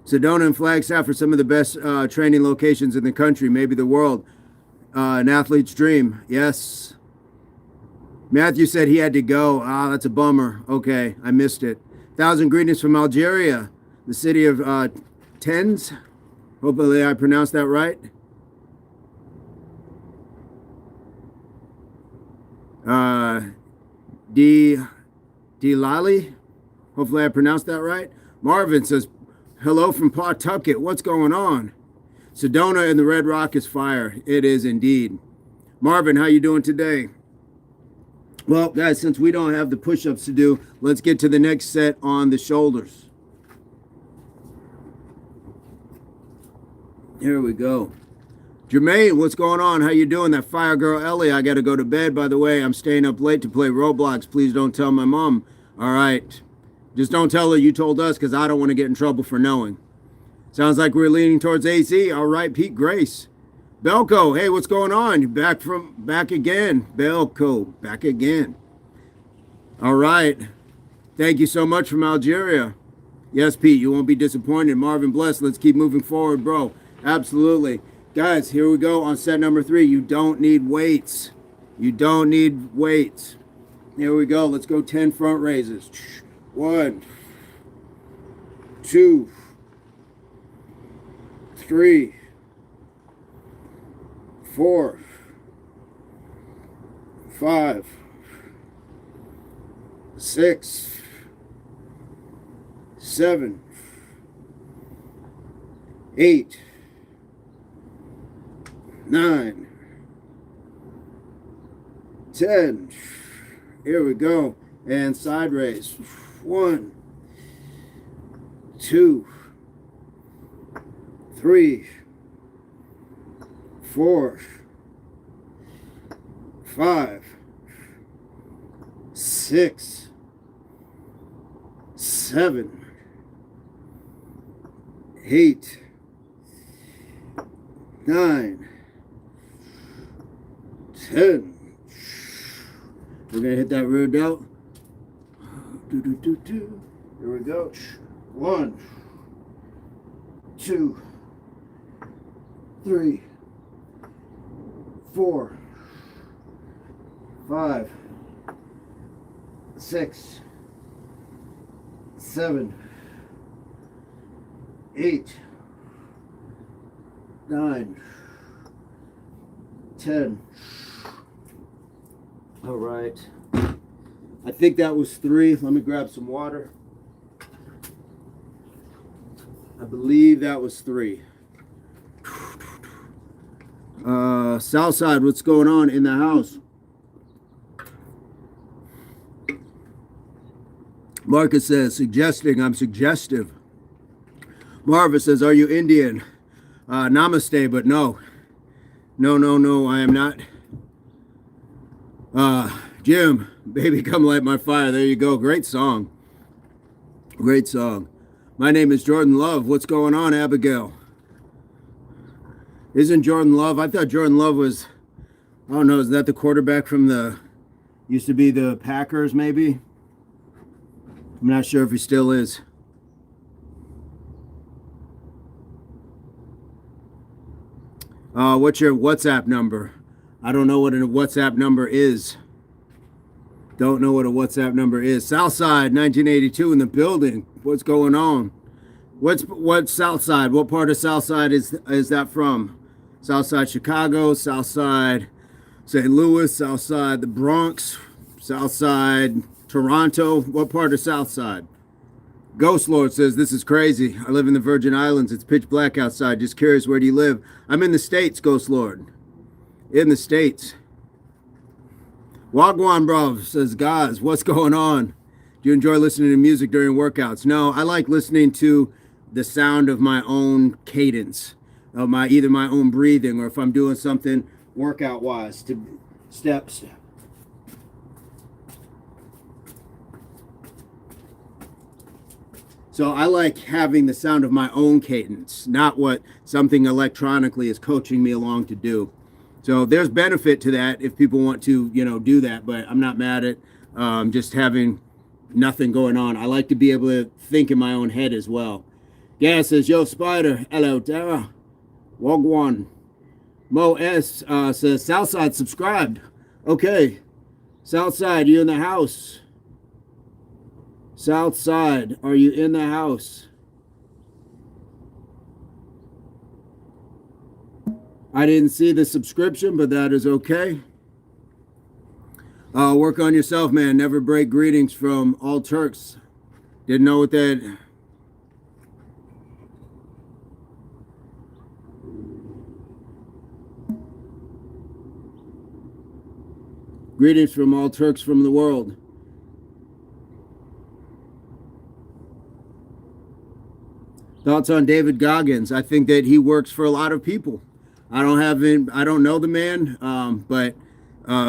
[SPEAKER 1] Sedona and Flagstaff are some of the best training locations in the country, maybe the world. An athlete's dream. Yes. Matthew said he had to go. Ah, that's a bummer. Okay, I missed it. 1,000 greetings from Algeria, the city of Tens. Hopefully I pronounced that right. Lali. Hopefully I pronounced that right. Marvin says, hello from Pawtucket. What's going on? Sedona and the Red Rock is fire. It is indeed. Marvin, how you doing today? Well, guys, since we don't have the push-ups to do, let's get to the next set on the shoulders. Here we go. Jermaine, what's going on? How you doing? That fire girl Ellie, I got to go to bed, by the way. I'm staying up late to play Roblox. Please don't tell my mom. All right. Just don't tell her you told us, because I don't want to get in trouble for knowing. Sounds like we're leaning towards AC. All right, Pete Grace. Belko, hey, what's going on? You're back again. Belko, back again. All right. Thank you so much from Algeria. Yes, Pete, you won't be disappointed. Marvin Bless, let's keep moving forward, bro. Absolutely. Guys, here we go on set number 3. You don't need weights. You don't need weights. Here we go. Let's go 10 front raises. 1, 2, 3, 4, 5, 6, 7, 8, 9, 10. Here we go. And side raise. 1, 2, 3, 4, 5, 6, 7, 8, 9, 10. We're gonna hit that rear delt. Here we go. 1, 2, 3, 4, 5, 6, 7, 8, 9, 10. All right. I think that was 3. Let me grab some water. I believe that was 3. Southside, what's going on in the house? Marcus says, suggesting, I'm suggestive. Marva says, are you Indian? Namaste, but no. No, I am not. Jim, baby, come light my fire. There you go. Great song. Great song. My name is Jordan Love. What's going on, Abigail? Isn't Jordan Love? I thought Jordan Love was, I don't know, is that the quarterback from used to be the Packers, maybe? I'm not sure if he still is. What's your WhatsApp number? I don't know what a WhatsApp number is. Don't know what a WhatsApp number is. Southside 1982 in the building. What's going on? What's Southside? What part of Southside is that from? Southside Chicago, Southside St. Louis, Southside the Bronx, Southside Toronto. What part of Southside? Ghost Lord says, this is crazy. I live in the Virgin Islands. It's pitch black outside. Just curious, where do you live? I'm in the States, Ghost Lord. In the States. Wagwan bro says, guys, what's going on? Do you enjoy listening to music during workouts? No, I like listening to the sound of my own cadence, of either my own breathing, or if I'm doing something workout wise, to step. So I like having the sound of my own cadence, not what something electronically is coaching me along to do. So there's benefit to that if people want to, do that, but I'm not mad at just having nothing going on. I like to be able to think in my own head as well. Gas says, yo, Spider. Hello, Tara. Wagwan. Mo S says, Southside subscribed. Okay. Southside, you in the house? Southside, are you in the house? I didn't see the subscription, but that is okay. Work on yourself, man. Never break. Greetings from all Turks. Didn't know what that... Greetings from all Turks from the world. Thoughts on David Goggins? I think that he works for a lot of people. I don't know the man, but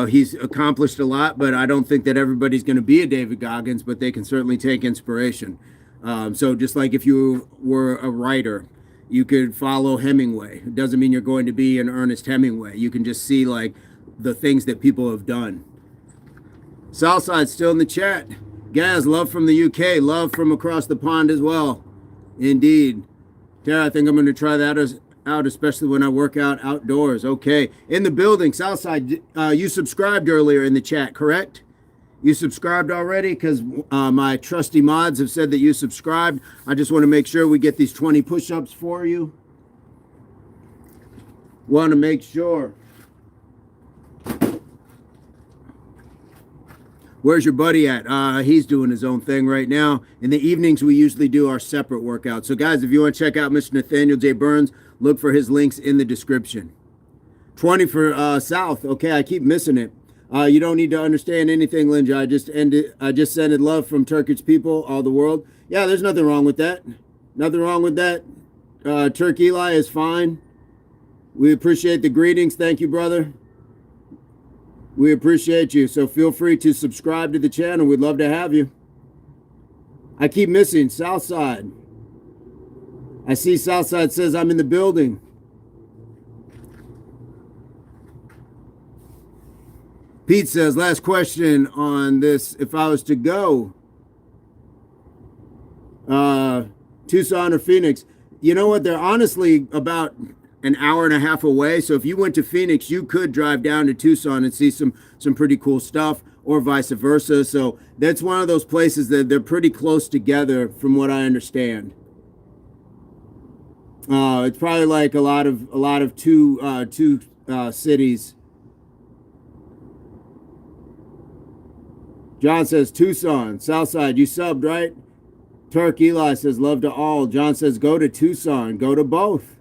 [SPEAKER 1] he's accomplished a lot, but I don't think that everybody's going to be a David Goggins, but they can certainly take inspiration. So just like if you were a writer, you could follow Hemingway. It doesn't mean you're going to be an Ernest Hemingway. You can just see like the things that people have done. Southside still in the chat. Gaz, love from the UK, love from across the pond as well. Indeed. Tara, I think I'm going to try that out, especially when I work out outdoors. Okay. In the building, Southside, you subscribed earlier in the chat, correct? You subscribed already? Because my trusty mods have said that you subscribed. I just want to make sure we get these 20 push-ups for you. Want to make sure. Where's your buddy at? He's doing his own thing right now. In the evenings, we usually do our separate workouts. So guys, if you want to check out Mr. Nathaniel J Burns, look for his links in the description. 20 for South. Okay, I keep missing it. You don't need to understand anything, Linja. I just sended love from Turkish people all the world. Yeah, there's nothing wrong with that. Nothing wrong with that. Turk Eli is fine. We appreciate the greetings. Thank you, brother. We appreciate you. So feel free to subscribe to the channel. We'd love to have you. I keep missing Southside. I see Southside says I'm in the building. Pete says, last question on this. If I was to go Tucson or Phoenix, you know what? They're honestly about an hour and a half away. So if you went to Phoenix, you could drive down to Tucson and see some pretty cool stuff, or vice versa. So that's one of those places that they're pretty close together from what I understand. It's probably like a lot of two cities. John says Tucson, Southside. You subbed, right? Turk Eli says love to all. John says go to Tucson. Go to both.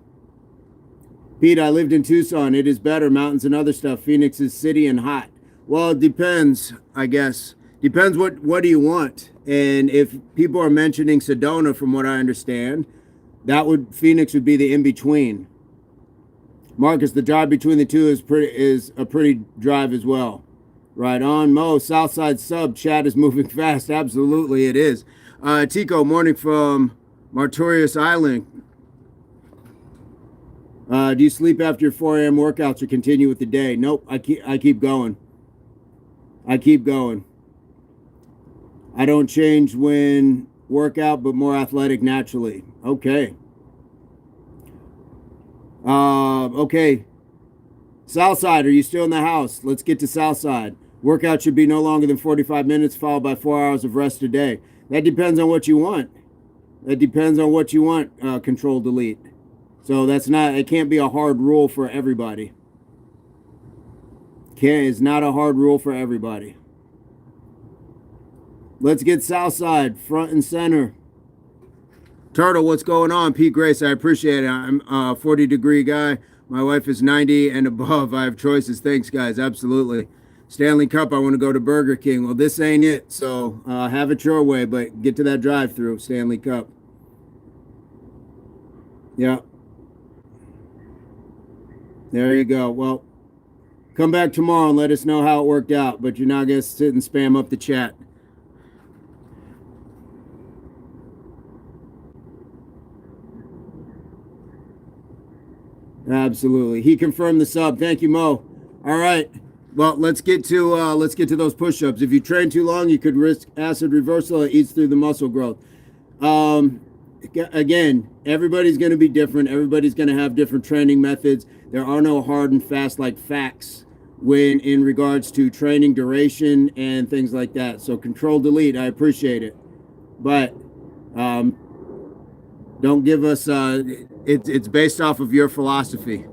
[SPEAKER 1] Pete, I lived in Tucson. It is better. Mountains and other stuff. Phoenix is city and hot. Well, it depends, I guess. Depends what do you want. And if people are mentioning Sedona, from what I understand, Phoenix would be the in-between. Marcus, the drive between the two is a pretty drive as well. Right on. Mo, Southside sub, chat is moving fast. Absolutely, it is. Tico, morning from Martorius Island. Do you sleep after your 4 a.m. workouts or continue with the day? Nope, I keep going. I keep going. I don't change when workout, but more athletic naturally. Okay. Okay. Southside, are you still in the house? Let's get to Southside. Workout should be no longer than 45 minutes, followed by 4 hours of rest a day. That depends on what you want. That depends on what you want, Control Delete. So it can't be a hard rule for everybody. It's not a hard rule for everybody. Let's get Southside front and center. Turtle, what's going on? Pete Grace, I appreciate it. I'm a 40-degree guy. My wife is 90 and above. I have choices. Thanks, guys. Absolutely. Stanley Cup, I want to go to Burger King. Well, this ain't it. So have it your way, but get to that drive-through, Stanley Cup. Yeah. There you go. Well, come back tomorrow and let us know how it worked out, but you're not going to sit and spam up the chat. Absolutely. He confirmed the sub. Thank you, Mo. All right. Well, let's get to those push-ups. If you train too long, you could risk acid reversal. It eats through the muscle growth. Again, everybody's going to be different. Everybody's going to have different training methods. There are no hard and fast facts when in regards to training duration and things like that. So Control Delete, I appreciate it, but don't give us. It's based off of your philosophy.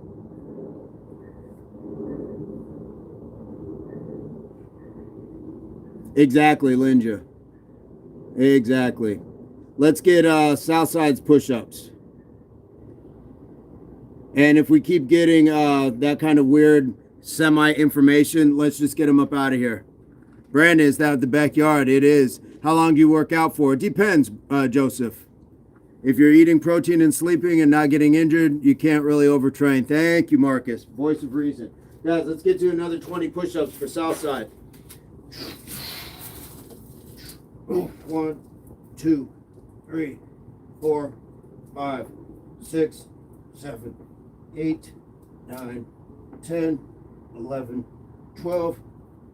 [SPEAKER 1] Exactly, Linja. Exactly. Let's get Southside's push-ups. And if we keep getting that kind of weird semi-information, let's just get them up out of here. Brandon, is that the backyard? It is. How long do you work out for? It depends, Joseph. If you're eating protein and sleeping and not getting injured, you can't really overtrain. Thank you, Marcus. Voice of reason. Guys, let's get to another 20 push-ups for Southside. 1, 2, 3, 4, 5, 6, 7, 8, 9, 10, 11, 12,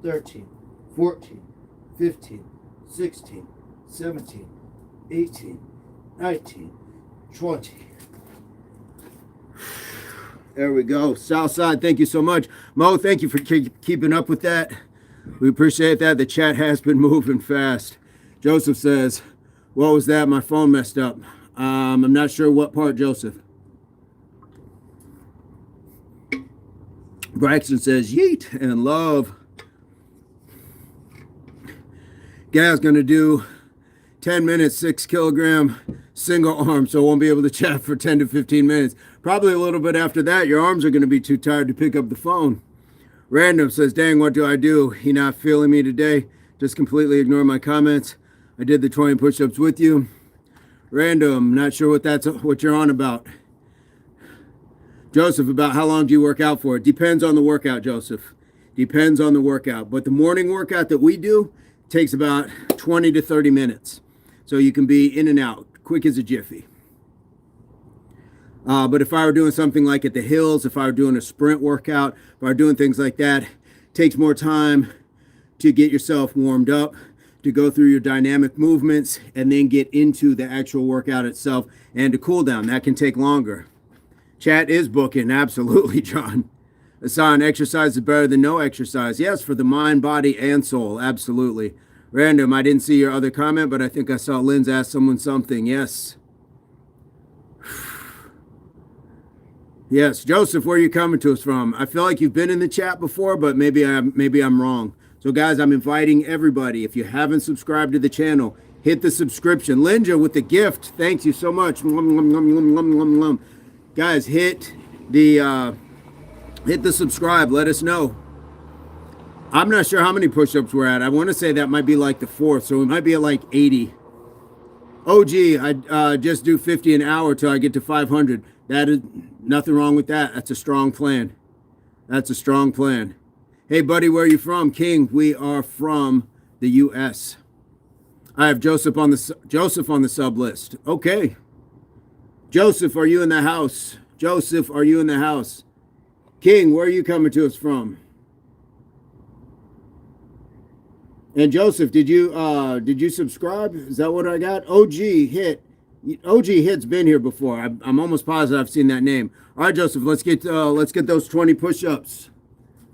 [SPEAKER 1] 13, 14, 15, 16, 17, 18, 19, 20. There we go. Southside, thank you so much. Mo, thank you for keeping up with that. We appreciate that. The chat has been moving fast. Joseph says, what was that? My phone messed up. I'm not sure what part, Joseph. Braxton says, yeet and love. Gal's going to do 10 minutes, 6 kilogram single arm, so won't be able to chat for 10 to 15 minutes. Probably a little bit after that, your arms are going to be too tired to pick up the phone. Random says, dang, what do I do? He not feeling me today. Just completely ignore my comments. I did the 20 push-ups with you. Random, not sure what you're on about. Joseph, about how long do you work out for? It depends on the workout, Joseph. Depends on the workout. But the morning workout that we do takes about 20 to 30 minutes. So you can be in and out, quick as a jiffy. But if I were doing something like at the hills, if I were doing a sprint workout, if I were doing things like that, it takes more time to get yourself warmed up, to go through your dynamic movements, and then get into the actual workout itself and to cool down. That can take longer. Chat is booking, absolutely, John. Hassan, exercise is better than no exercise. Yes, for the mind, body, and soul, absolutely. Random, I didn't see your other comment, but I think I saw Lynn's ask someone something. Yes. Yes, Joseph, where are you coming to us from? I feel like you've been in the chat before, but maybe I'm wrong. So guys, I'm inviting everybody. If you haven't subscribed to the channel, hit the subscription. Linda with the gift. Thank you so much. Guys, hit the subscribe. Let us know. I'm not sure how many push-ups we're at. I want to say that might be like the 4th, so we might be at like 80. OG, I just do 50 an hour till I get to 500. That is nothing wrong with that. That's a strong plan. That's a strong plan. Hey, buddy, where are you from? King, we are from the U.S. I have Joseph on the sub list. Okay. Joseph, are you in the house? Joseph, are you in the house? King, where are you coming to us from? And Joseph, did you subscribe? Is that what I got? OG Hit's been here before. I'm almost positive I've seen that name. All right, Joseph, let's get those 20 push-ups.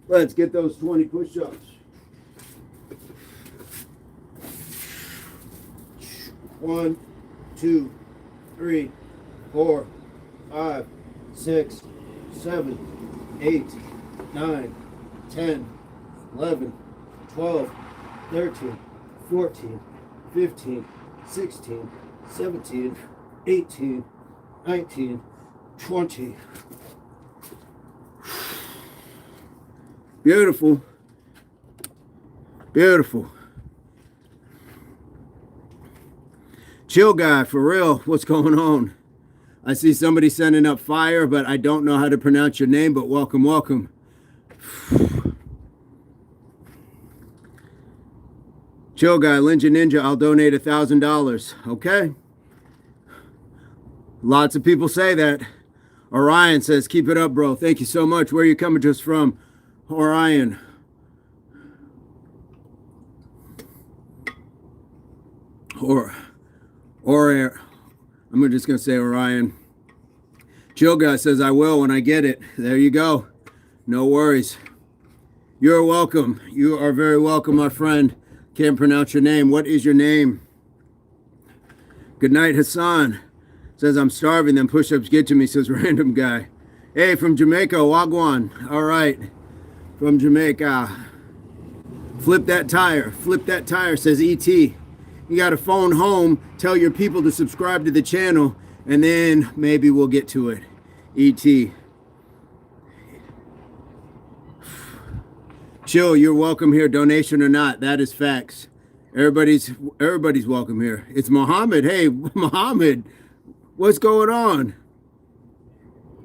[SPEAKER 1] Let's get those 20 push-ups. One, two, 3, 4, 5, 6, 7, 8, 9, 10, 11, 12, 13, 14, 15, 16, 17, 18, 19, 20. Beautiful. Beautiful. Chill guy, for real, what's going on? I see somebody sending up fire, but I don't know how to pronounce your name, but welcome, welcome. Chill guy, Ninja, I'll donate $1,000. Okay. Lots of people say that. Orion says, keep it up, bro. Thank you so much. Where are you coming to us from? Orion. I'm just going to say Orion. Chill guy says, I will when I get it. There you go. No worries. You're welcome. You are very welcome, my friend. Can't pronounce your name. What is your name? Good night, Hassan. Says, I'm starving, then push-ups get to me, says random guy. Hey, from Jamaica, Wagwan. All right. From Jamaica. Flip that tire, says E.T. You got to phone home, tell your people to subscribe to the channel, and then maybe we'll get to it. E.T. Chill, you're welcome here, donation or not. That is facts. Everybody's welcome here. It's Muhammad. Hey, Muhammad, what's going on?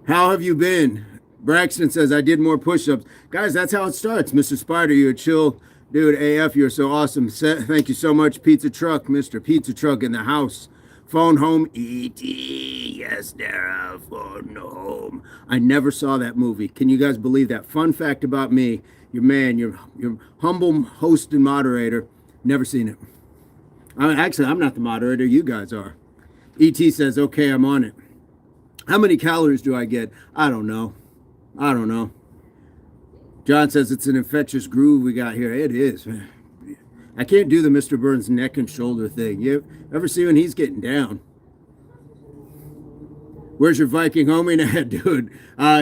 [SPEAKER 1] How have you been? Braxton says, I did more push-ups. Guys, that's how it starts. Mr. Spider, you're a chill dude. AF, you're so awesome. Thank you so much, Pizza Truck. Mr. Pizza Truck in the house. Phone home, E.T. Yes, there, phone home. I never saw that movie. Can you guys believe that? Fun fact about me, your humble host and moderator, never seen it. Actually, I'm not the moderator. You guys are. E.T. says, okay, I'm on it. How many calories do I get? I don't know. John says it's an infectious groove we got here. It is, man. I can't do the Mr. Burns neck and shoulder thing. You ever see when he's getting down? Where's your Viking homie? Nah, dude,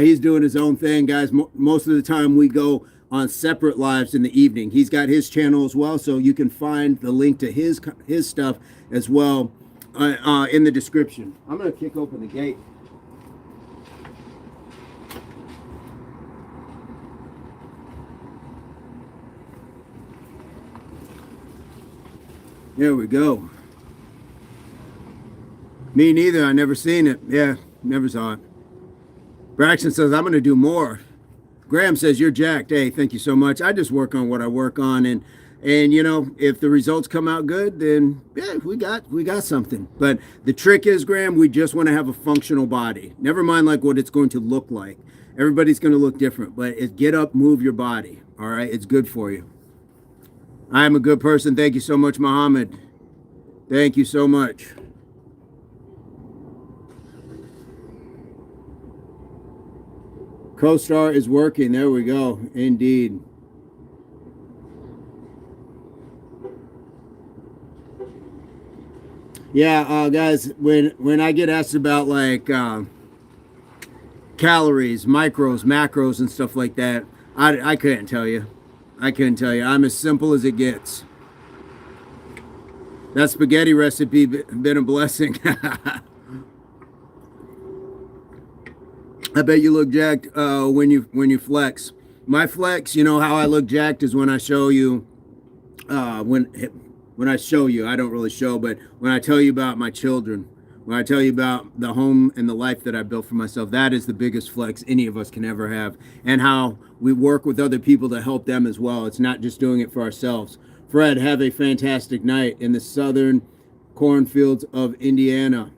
[SPEAKER 1] he's doing his own thing, guys. Most of the time we go on separate lives in the evening. He's got his channel as well, so you can find the link to his stuff as well in the description. I'm going to kick open the gate. There we go. Me neither. I never seen it. Yeah, never saw it. Braxton says, I'm going to do more. Graham says you're jacked. Hey, thank you so much. I just work on what I work on, and you know, if the results come out good, then yeah, we got something. But the trick is, Graham, we just want to have a functional body. Never mind like what it's going to look like. Everybody's going to look different, but it's get up, move your body. All right, it's good for you. I am a good person. Thank you so much, Muhammad. Thank you so much. Co-star is working. There we go. Indeed. Yeah, guys, when I get asked about like calories, micros, macros, and stuff like that, I couldn't tell you. I couldn't tell you. I'm as simple as it gets. That spaghetti recipe been a blessing. I bet you look jacked when you flex. My flex, you know how I look jacked is when I show you, when I show you. I don't really show, but when I tell you about my children, when I tell you about the home and the life that I built for myself, that is the biggest flex any of us can ever have. And how we work with other people to help them as well. It's not just doing it for ourselves. Fred, have a fantastic night in the southern cornfields of Indiana.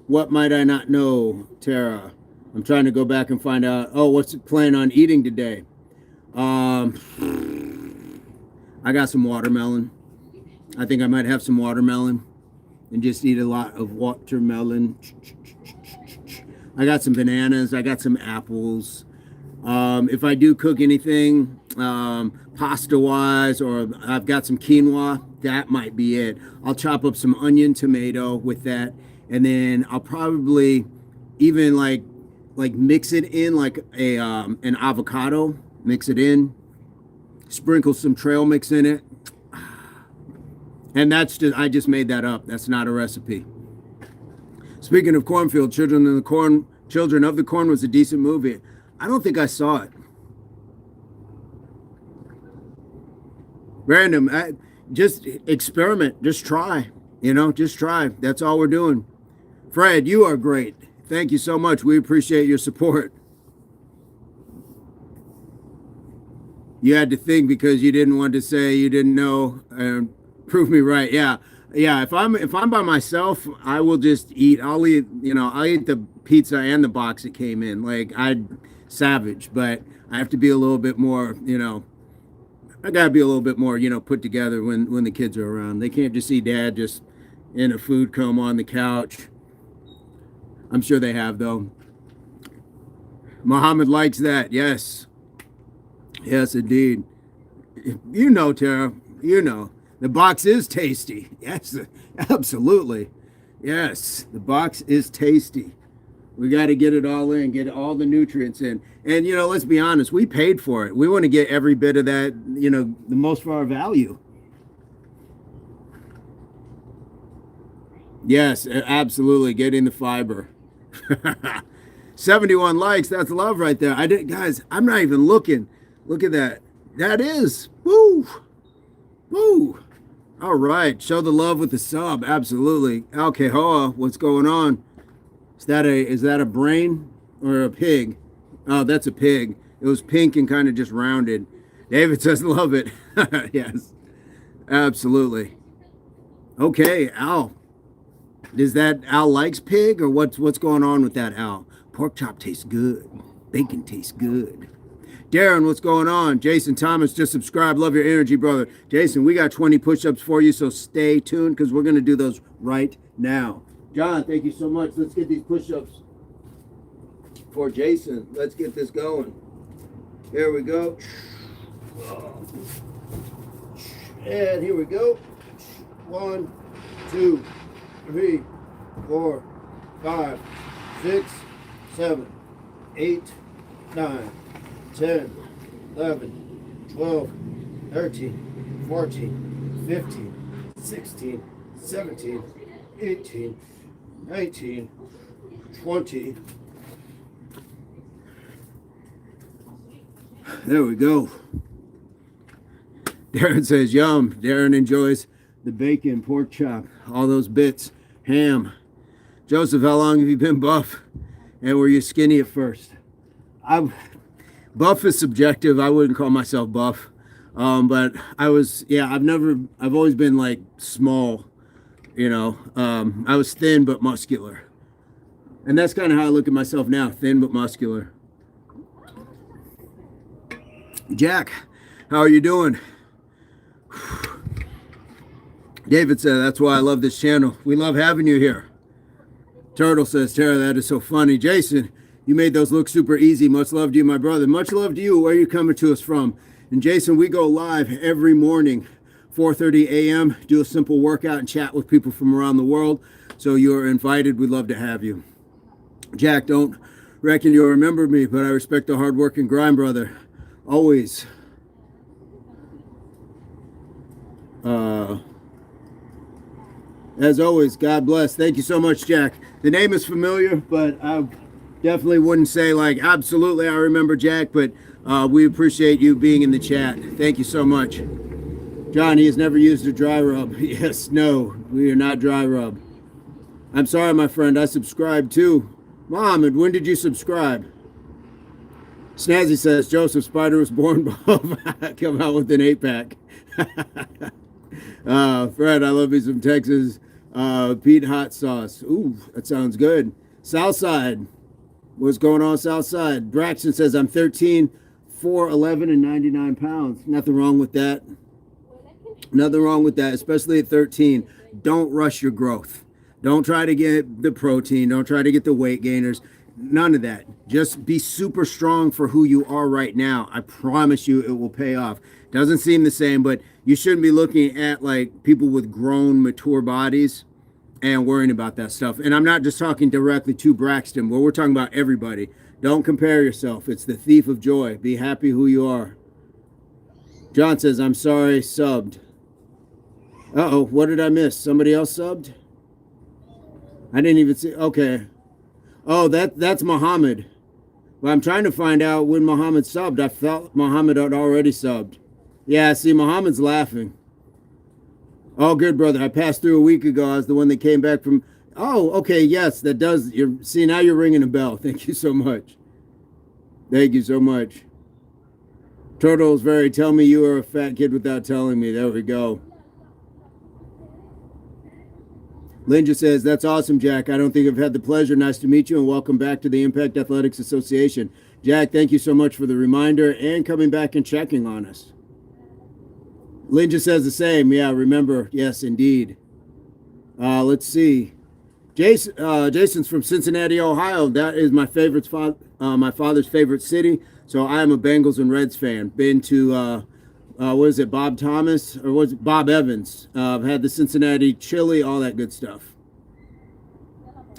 [SPEAKER 1] What might I not know, Tara? I'm trying to go back and find out. Oh, what's it plan on eating today? I got some watermelon. I think I might have some watermelon and just eat a lot of watermelon. I got some bananas. I got some apples. If I do cook anything, pasta wise, or I've got some quinoa, that might be it. I'll chop up some onion, tomato with that, and then I'll probably even like mix it in like a an avocado. Mix it in, sprinkle some trail mix in it, and I just made that up. That's not a recipe. Speaking of cornfield, Children of the Corn was a decent movie. I don't think I saw it. Random. Just experiment. Just try. Just try. That's all we're doing. Fred, you are great. Thank you so much. We appreciate your support. You had to think because you didn't want to say you didn't know and prove me right. Yeah. Yeah, if I'm by myself, I will just eat. I'll eat, I'll eat the pizza and the box it came in. Like savage, but I have to be a little bit more, I gotta be a little bit more, put together when the kids are around. They can't just see dad just in a food coma on the couch. I'm sure they have though. Muhammad likes that. Yes. Yes, indeed. Tara, the box is tasty. Yes, absolutely. Yes, the box is tasty. We got to get it all in, get all the nutrients in. And, let's be honest, we paid for it. We want to get every bit of that, the most for our value. Yes, absolutely. Getting the fiber. 71 likes. That's love right there. Guys, I'm not even looking. Look at that. That is. Woo. Woo. All right. Show the love with the sub. Absolutely. Al Kehoa, what's going on? Is that a brain or a pig? Oh, that's a pig. It was pink and kind of just rounded. David says love it. Yes. Absolutely. Okay, Al. Is that Al likes pig or what's going on with that, Al? Pork chop tastes good. Bacon tastes good. Darren, what's going on? Jason Thomas, just subscribe. Love your energy, brother. Jason, we got 20 push-ups for you, so stay tuned because we're going to do those right now. John, thank you so much. Let's get these push-ups for Jason. Let's get this going. Here we go. And here we go. 1, 2, 3, 4, 5, 6, 7, 8, 9, 10, 11, 12, 13, 14, 15, 16, 17, 18, 19, 20. There we go. Darren says, yum. Darren enjoys the bacon, pork chop, all those bits, ham. Joseph, how long have you been buff? And were you skinny at first? Buff is subjective. I wouldn't call myself buff. But I've always been like small, you know. I was thin but muscular. And that's kind of how I look at myself now, thin but muscular. Jack, how are you doing? David said, that's why I love this channel. We love having you here. Turtle says, Tara, that is so funny. Jason, you made those look super easy. Much love to you, my brother. Much love to you. Where are you coming to us from? And Jason, we go live every morning, 4:30 a.m., do a simple workout and chat with people from around the world. So you're invited. We'd love to have you. Jack, don't reckon you'll remember me, but I respect the hard work and grind, brother. Always. As always, God bless. Thank you so much, Jack. The name is familiar, but I definitely wouldn't say like absolutely I remember Jack, but we appreciate you being in the chat. Thank you so much. John, he has never used a dry rub. Yes, no, we are not dry rub. I'm sorry, my friend, I subscribed too. Mohammed, when did you subscribe? Snazzy says, Joseph Spider was born buff. Come out with an 8-pack. Fred, I love me some Texas Pete hot sauce. Ooh, that sounds good. Southside. What's going on, Southside? Braxton says, I'm 13, 4'11", and 99 pounds. Nothing wrong with that. Nothing wrong with that, especially at 13. Don't rush your growth. Don't try to get the protein. Don't try to get the weight gainers. None of that. Just be super strong for who you are right now. I promise you it will pay off. Doesn't seem the same, but you shouldn't be looking at like people with grown, mature bodies and worrying about that stuff. And I'm not just talking directly to Braxton, but we're talking about everybody. Don't compare yourself. It's the thief of joy. Be happy who you are. John says, I'm sorry, subbed. Uh-oh, what did I miss? Somebody else subbed? I didn't even see. Okay. Oh, that's Muhammad. Well, I'm trying to find out when Muhammad subbed. I felt Muhammad had already subbed. Yeah, see, Muhammad's laughing. Oh, good, brother. I passed through a week ago. I was the one that came back from... Oh, okay, yes, that does... See, now you're ringing a bell. Thank you so much. Thank you so much. Turtle's very... Tell me you are a fat kid without telling me. There we go. Linja says, that's awesome, Jack. I don't think I've had the pleasure. Nice to meet you, and welcome back to the Impact Athletics Association. Jack, thank you so much for the reminder and coming back and checking on us. Linja says the same. Yeah, remember. Yes, indeed. Let's see. Jason's from Cincinnati, Ohio. That is my my father's favorite city. So I am a Bengals and Reds fan. Been to... what is it, Bob Thomas? Or was it Bob Evans? I've had the Cincinnati chili, all that good stuff.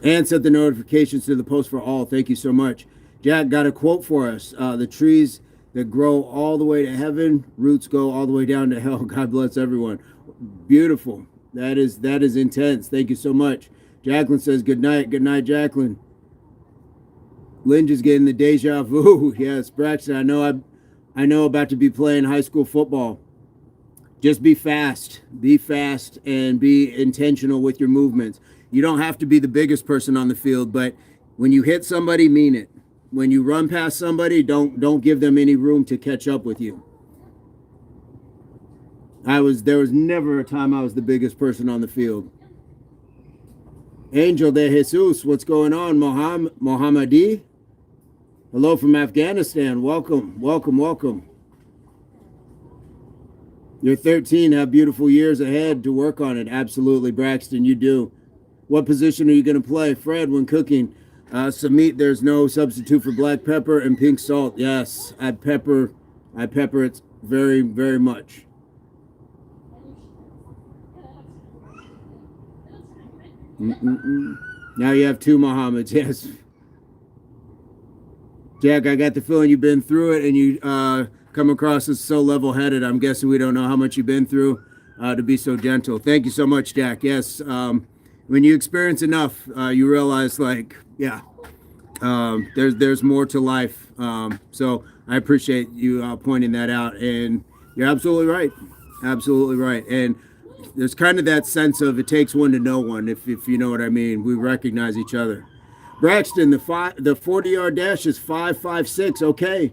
[SPEAKER 1] And set the notifications to the post for all. Thank you so much. Jack got a quote for us. The trees that grow all the way to heaven, roots go all the way down to hell. God bless everyone. Beautiful. That is intense. Thank you so much. Jacqueline says, good night. Good night, Jacqueline. Lynn just getting the deja vu. Yes, Braxton, I know about to be playing high school football. Just be fast, and be intentional with your movements. You don't have to be the biggest person on the field, but when you hit somebody, mean it. When you run past somebody, don't give them any room to catch up with you. There was never a time I was the biggest person on the field. Angel de Jesus, what's going on? Mohammadi? Hello from Afghanistan. Welcome, welcome, welcome. You're 13, have beautiful years ahead to work on it. Absolutely, Braxton, you do. What position are you going to play? Fred, when cooking, Samit, there's no substitute for black pepper and pink salt. Yes, I pepper it very, very much. Now you have two Mohammeds, yes. Jack, I got the feeling you've been through it and you come across as so level-headed. I'm guessing we don't know how much you've been through to be so gentle. Thank you so much, Jack. Yes, when you experience enough, you realize, like, yeah, there's more to life. So I appreciate you pointing that out. And you're absolutely right. Absolutely right. And there's kind of that sense of it takes one to know one, if you know what I mean. We recognize each other. Braxton, the 40-yard dash is 5.56. Okay,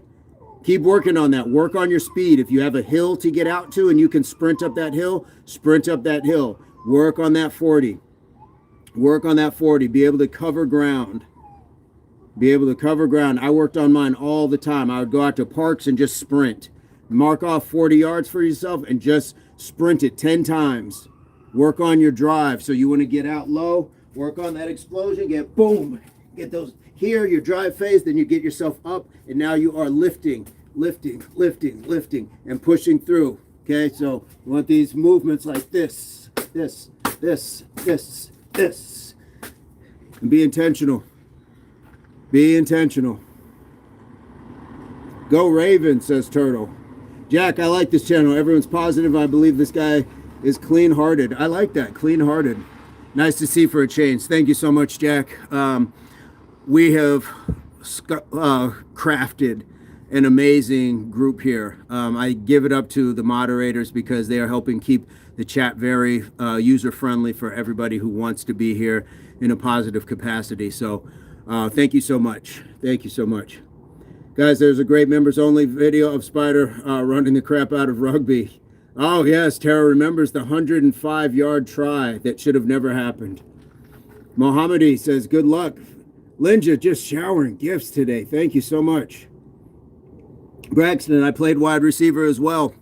[SPEAKER 1] keep working on that. Work on your speed. If you have a hill to get out to and you can sprint up that hill, sprint up that hill. Work on that 40. Work on that 40. Be able to cover ground. Be able to cover ground. I worked on mine all the time. I would go out to parks and just sprint. Mark off 40 yards for yourself and just sprint it 10 times. Work on your drive. So you want to get out low. Work on that explosion. Get boom. Get those here, your drive phase. Then you get yourself up. And now you are lifting, lifting, lifting, lifting, and pushing through. Okay, so you want these movements like this, this, this, this, this. And be intentional. Be intentional. Go Ravens, says Turtle. Jack, I like this channel. Everyone's positive. I believe this guy is clean-hearted. I like that, clean-hearted. Nice to see for a change. Thank you so much, Jack. We have crafted an amazing group here. I give it up to the moderators because they are helping keep the chat very user-friendly for everybody who wants to be here in a positive capacity. So thank you so much. Thank you so much. Guys, there's a great members-only video of Spider running the crap out of rugby. Oh, yes, Tara remembers the 105-yard try that should have never happened. Mohammedi says, good luck. Linja just showering gifts today. Thank you so much. Braxton, I played wide receiver as well.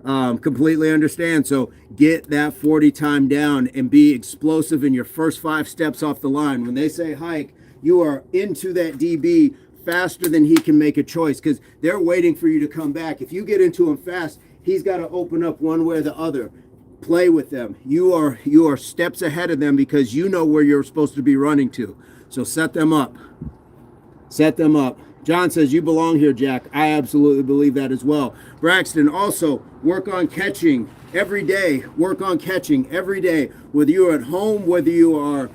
[SPEAKER 1] Completely understand. So get that 40 time down and be explosive in your first 5 steps off the line. When they say hike, you are into that DB faster than he can make a choice because they're waiting for you to come back. If you get into him fast, he's got to open up one way or the other. Play with them. You are steps ahead of them because you know where you're supposed to be running to. So set them up. Set them up. John says, you belong here, Jack. I absolutely believe that as well. Braxton, also work on catching every day. Work on catching every day. Whether you're at home, whether you are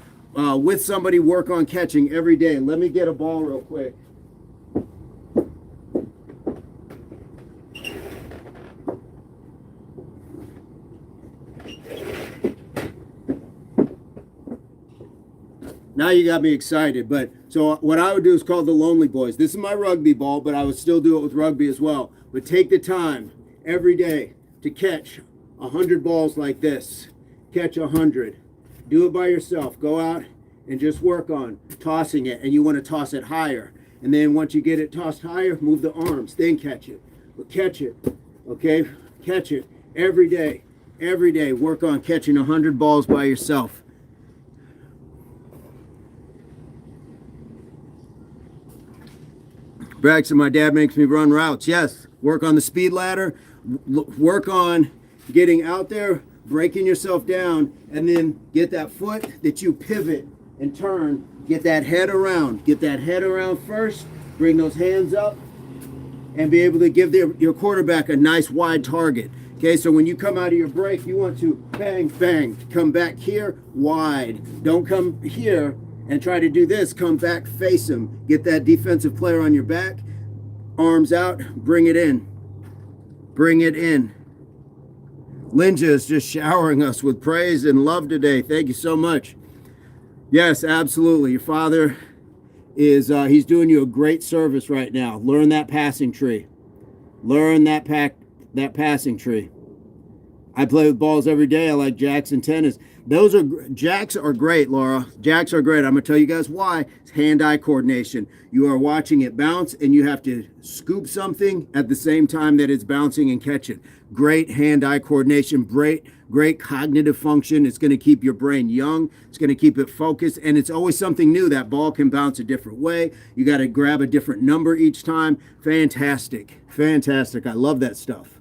[SPEAKER 1] with somebody, work on catching every day. Let me get a ball real quick. Now you got me excited. But so what I would do is call the Lonely Boys. This is my rugby ball, but I would still do it with rugby as well. But take the time every day to catch 100 balls like this. Catch 100. Do it by yourself. Go out and just work on tossing it. And you want to toss it higher. And then once you get it tossed higher, move the arms. Then catch it. But catch it. Okay? Catch it every day. Every day. Work on catching 100 balls by yourself. Braxton, my dad makes me run routes. Yes, work on the speed ladder, work on getting out there, breaking yourself down, and then get that foot that you pivot and turn. Get that head around. Get that head around first. Bring those hands up and be able to give your quarterback a nice wide target. Okay, so when you come out of your break, you want to bang, bang. Come back here, wide. Don't come here and try to do this. Come back, face him. Get that defensive player on your back. Arms out. Bring it in. Bring it in. Linja is just showering us with praise and love today. Thank you so much. Yes, absolutely. Your father is, he's doing you a great service right now. Learn that passing tree. Learn that passing tree. I play with balls every day. I like jacks and tennis. Jacks are great, Laura. Jacks are great. I'm going to tell you guys why. It's hand-eye coordination. You are watching it bounce, and you have to scoop something at the same time that it's bouncing and catch it. Great hand-eye coordination. Great cognitive function. It's going to keep your brain young. It's going to keep it focused, and it's always something new. That ball can bounce a different way. You got to grab a different number each time. Fantastic. Fantastic. I love that stuff.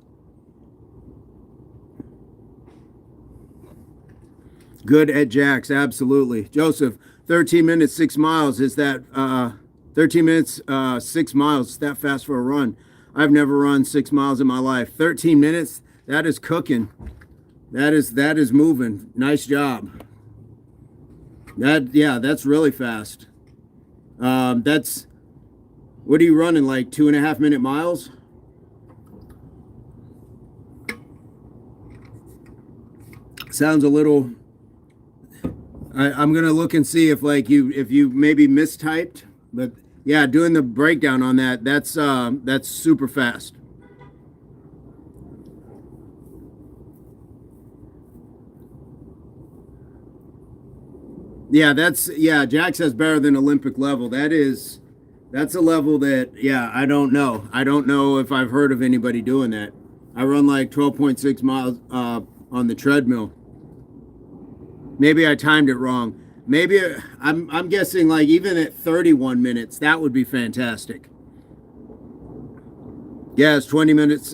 [SPEAKER 1] Good at jacks, absolutely. Joseph, 13 minutes, 6 miles. Is that 13 minutes, 6 miles? Is that fast for a run? I've never run 6 miles in my life. 13 minutes, that is cooking. That is moving. Nice job. That's really fast. What are you running, like 2.5 minute miles? sounds a little. I'm gonna look and see if like you maybe mistyped, but yeah, doing the breakdown on that, that's super fast. Yeah, Jack says better than Olympic level. That's a level that, yeah, I don't know. I don't know if I've heard of anybody doing that. I run like 12.6 miles on the treadmill. Maybe I timed it wrong. Maybe I'm guessing like even at 31 minutes, that would be fantastic. Yeah, it's 20 minutes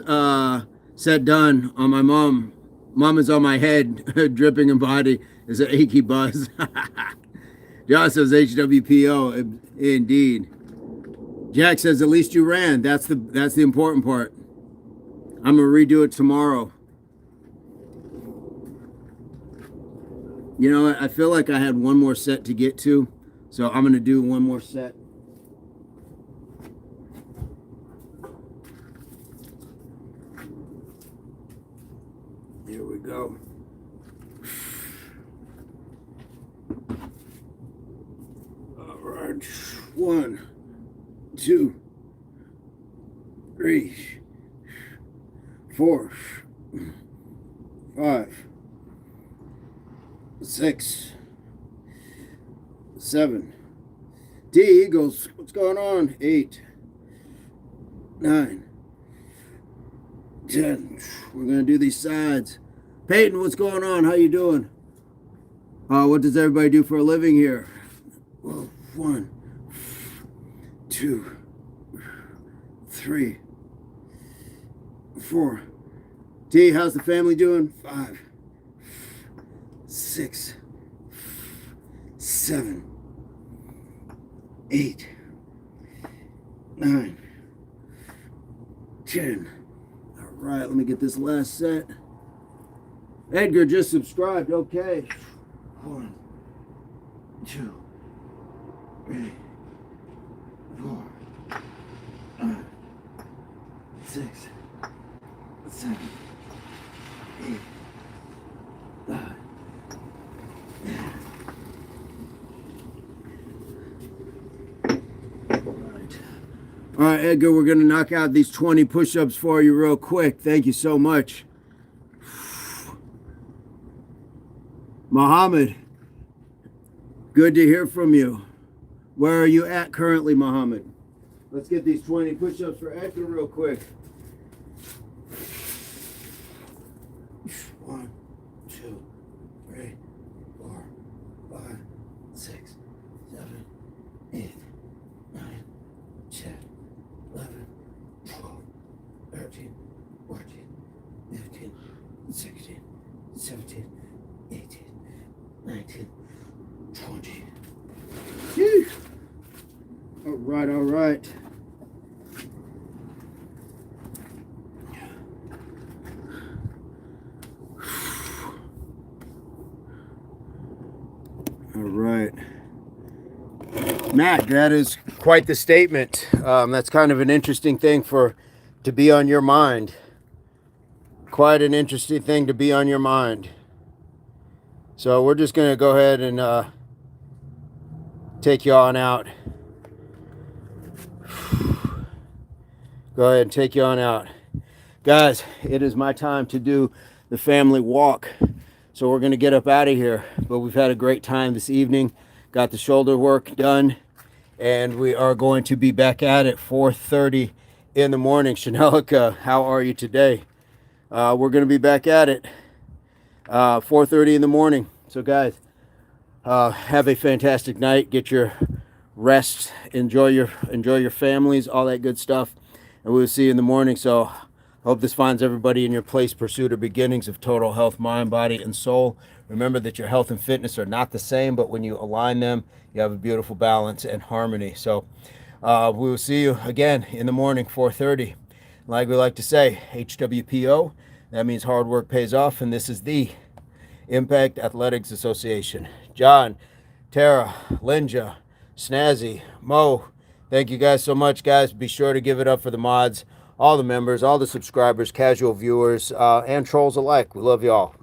[SPEAKER 1] set done on my mom. Mom is on my head, dripping in body is an achy buzz. Josh says HWPO, indeed. Jack says at least you ran. That's the important part. I'm gonna redo it tomorrow. You know what? I feel like I had one more set to get to, so I'm gonna do one more set. Here we go. All right. 1, 2, 3, 4, 5, 6, 7. D Eagles, what's going on? 8, 9, 10. We're gonna do these sides. Peyton, what's going on? How you doing? What does everybody do for a living here? 1, 2, 3, 4. D, how's the family doing? 5, 6, 7, 8, 9, 10. All right, let me get this last set. Edgar just subscribed. Okay. 1, 2, 3, 4, 5, 6, 7, 8, 9. All right, Edgar, we're going to knock out these 20 push-ups for you real quick. Thank you so much. Muhammad, good to hear from you. Where are you at currently, Muhammad? Let's get these 20 push-ups for Edgar real quick. 1, 2, 3, 4, 5, 6, 7, 8, 9, 10, 11, 12, 13, 14, 15, 16, 17, 18, 19, 20. Whew. All right, all right. All right. Matt, that is quite the statement. That's kind of an interesting thing to be on your mind. Quite an interesting thing to be on your mind. So we're just going to go ahead and take you on out. Go ahead and take you on out. Guys, it is my time to do the family walk. So we're going to get up out of here. But we've had a great time this evening. Got the shoulder work done. And we are going to be back at it 4:30 in the morning. Chanelica, how are you today? We're going to be back at it 4:30 in the morning. So guys, have a fantastic night. Get your rest. Enjoy your families, all that good stuff. And we'll see you in the morning. So I hope this finds everybody in your place. Pursuit or beginnings of total health, mind, body, and soul. Remember that your health and fitness are not the same, but when you align them, you have a beautiful balance and harmony. So we will see you again in the morning, 4:30. Like we like to say, HWPO. That means hard work pays off, and this is the Impact Athletics Association. John, Tara, Linja, Snazzy, Mo, thank you guys so much, guys. Be sure to give it up for the mods, all the members, all the subscribers, casual viewers, and trolls alike. We love you all.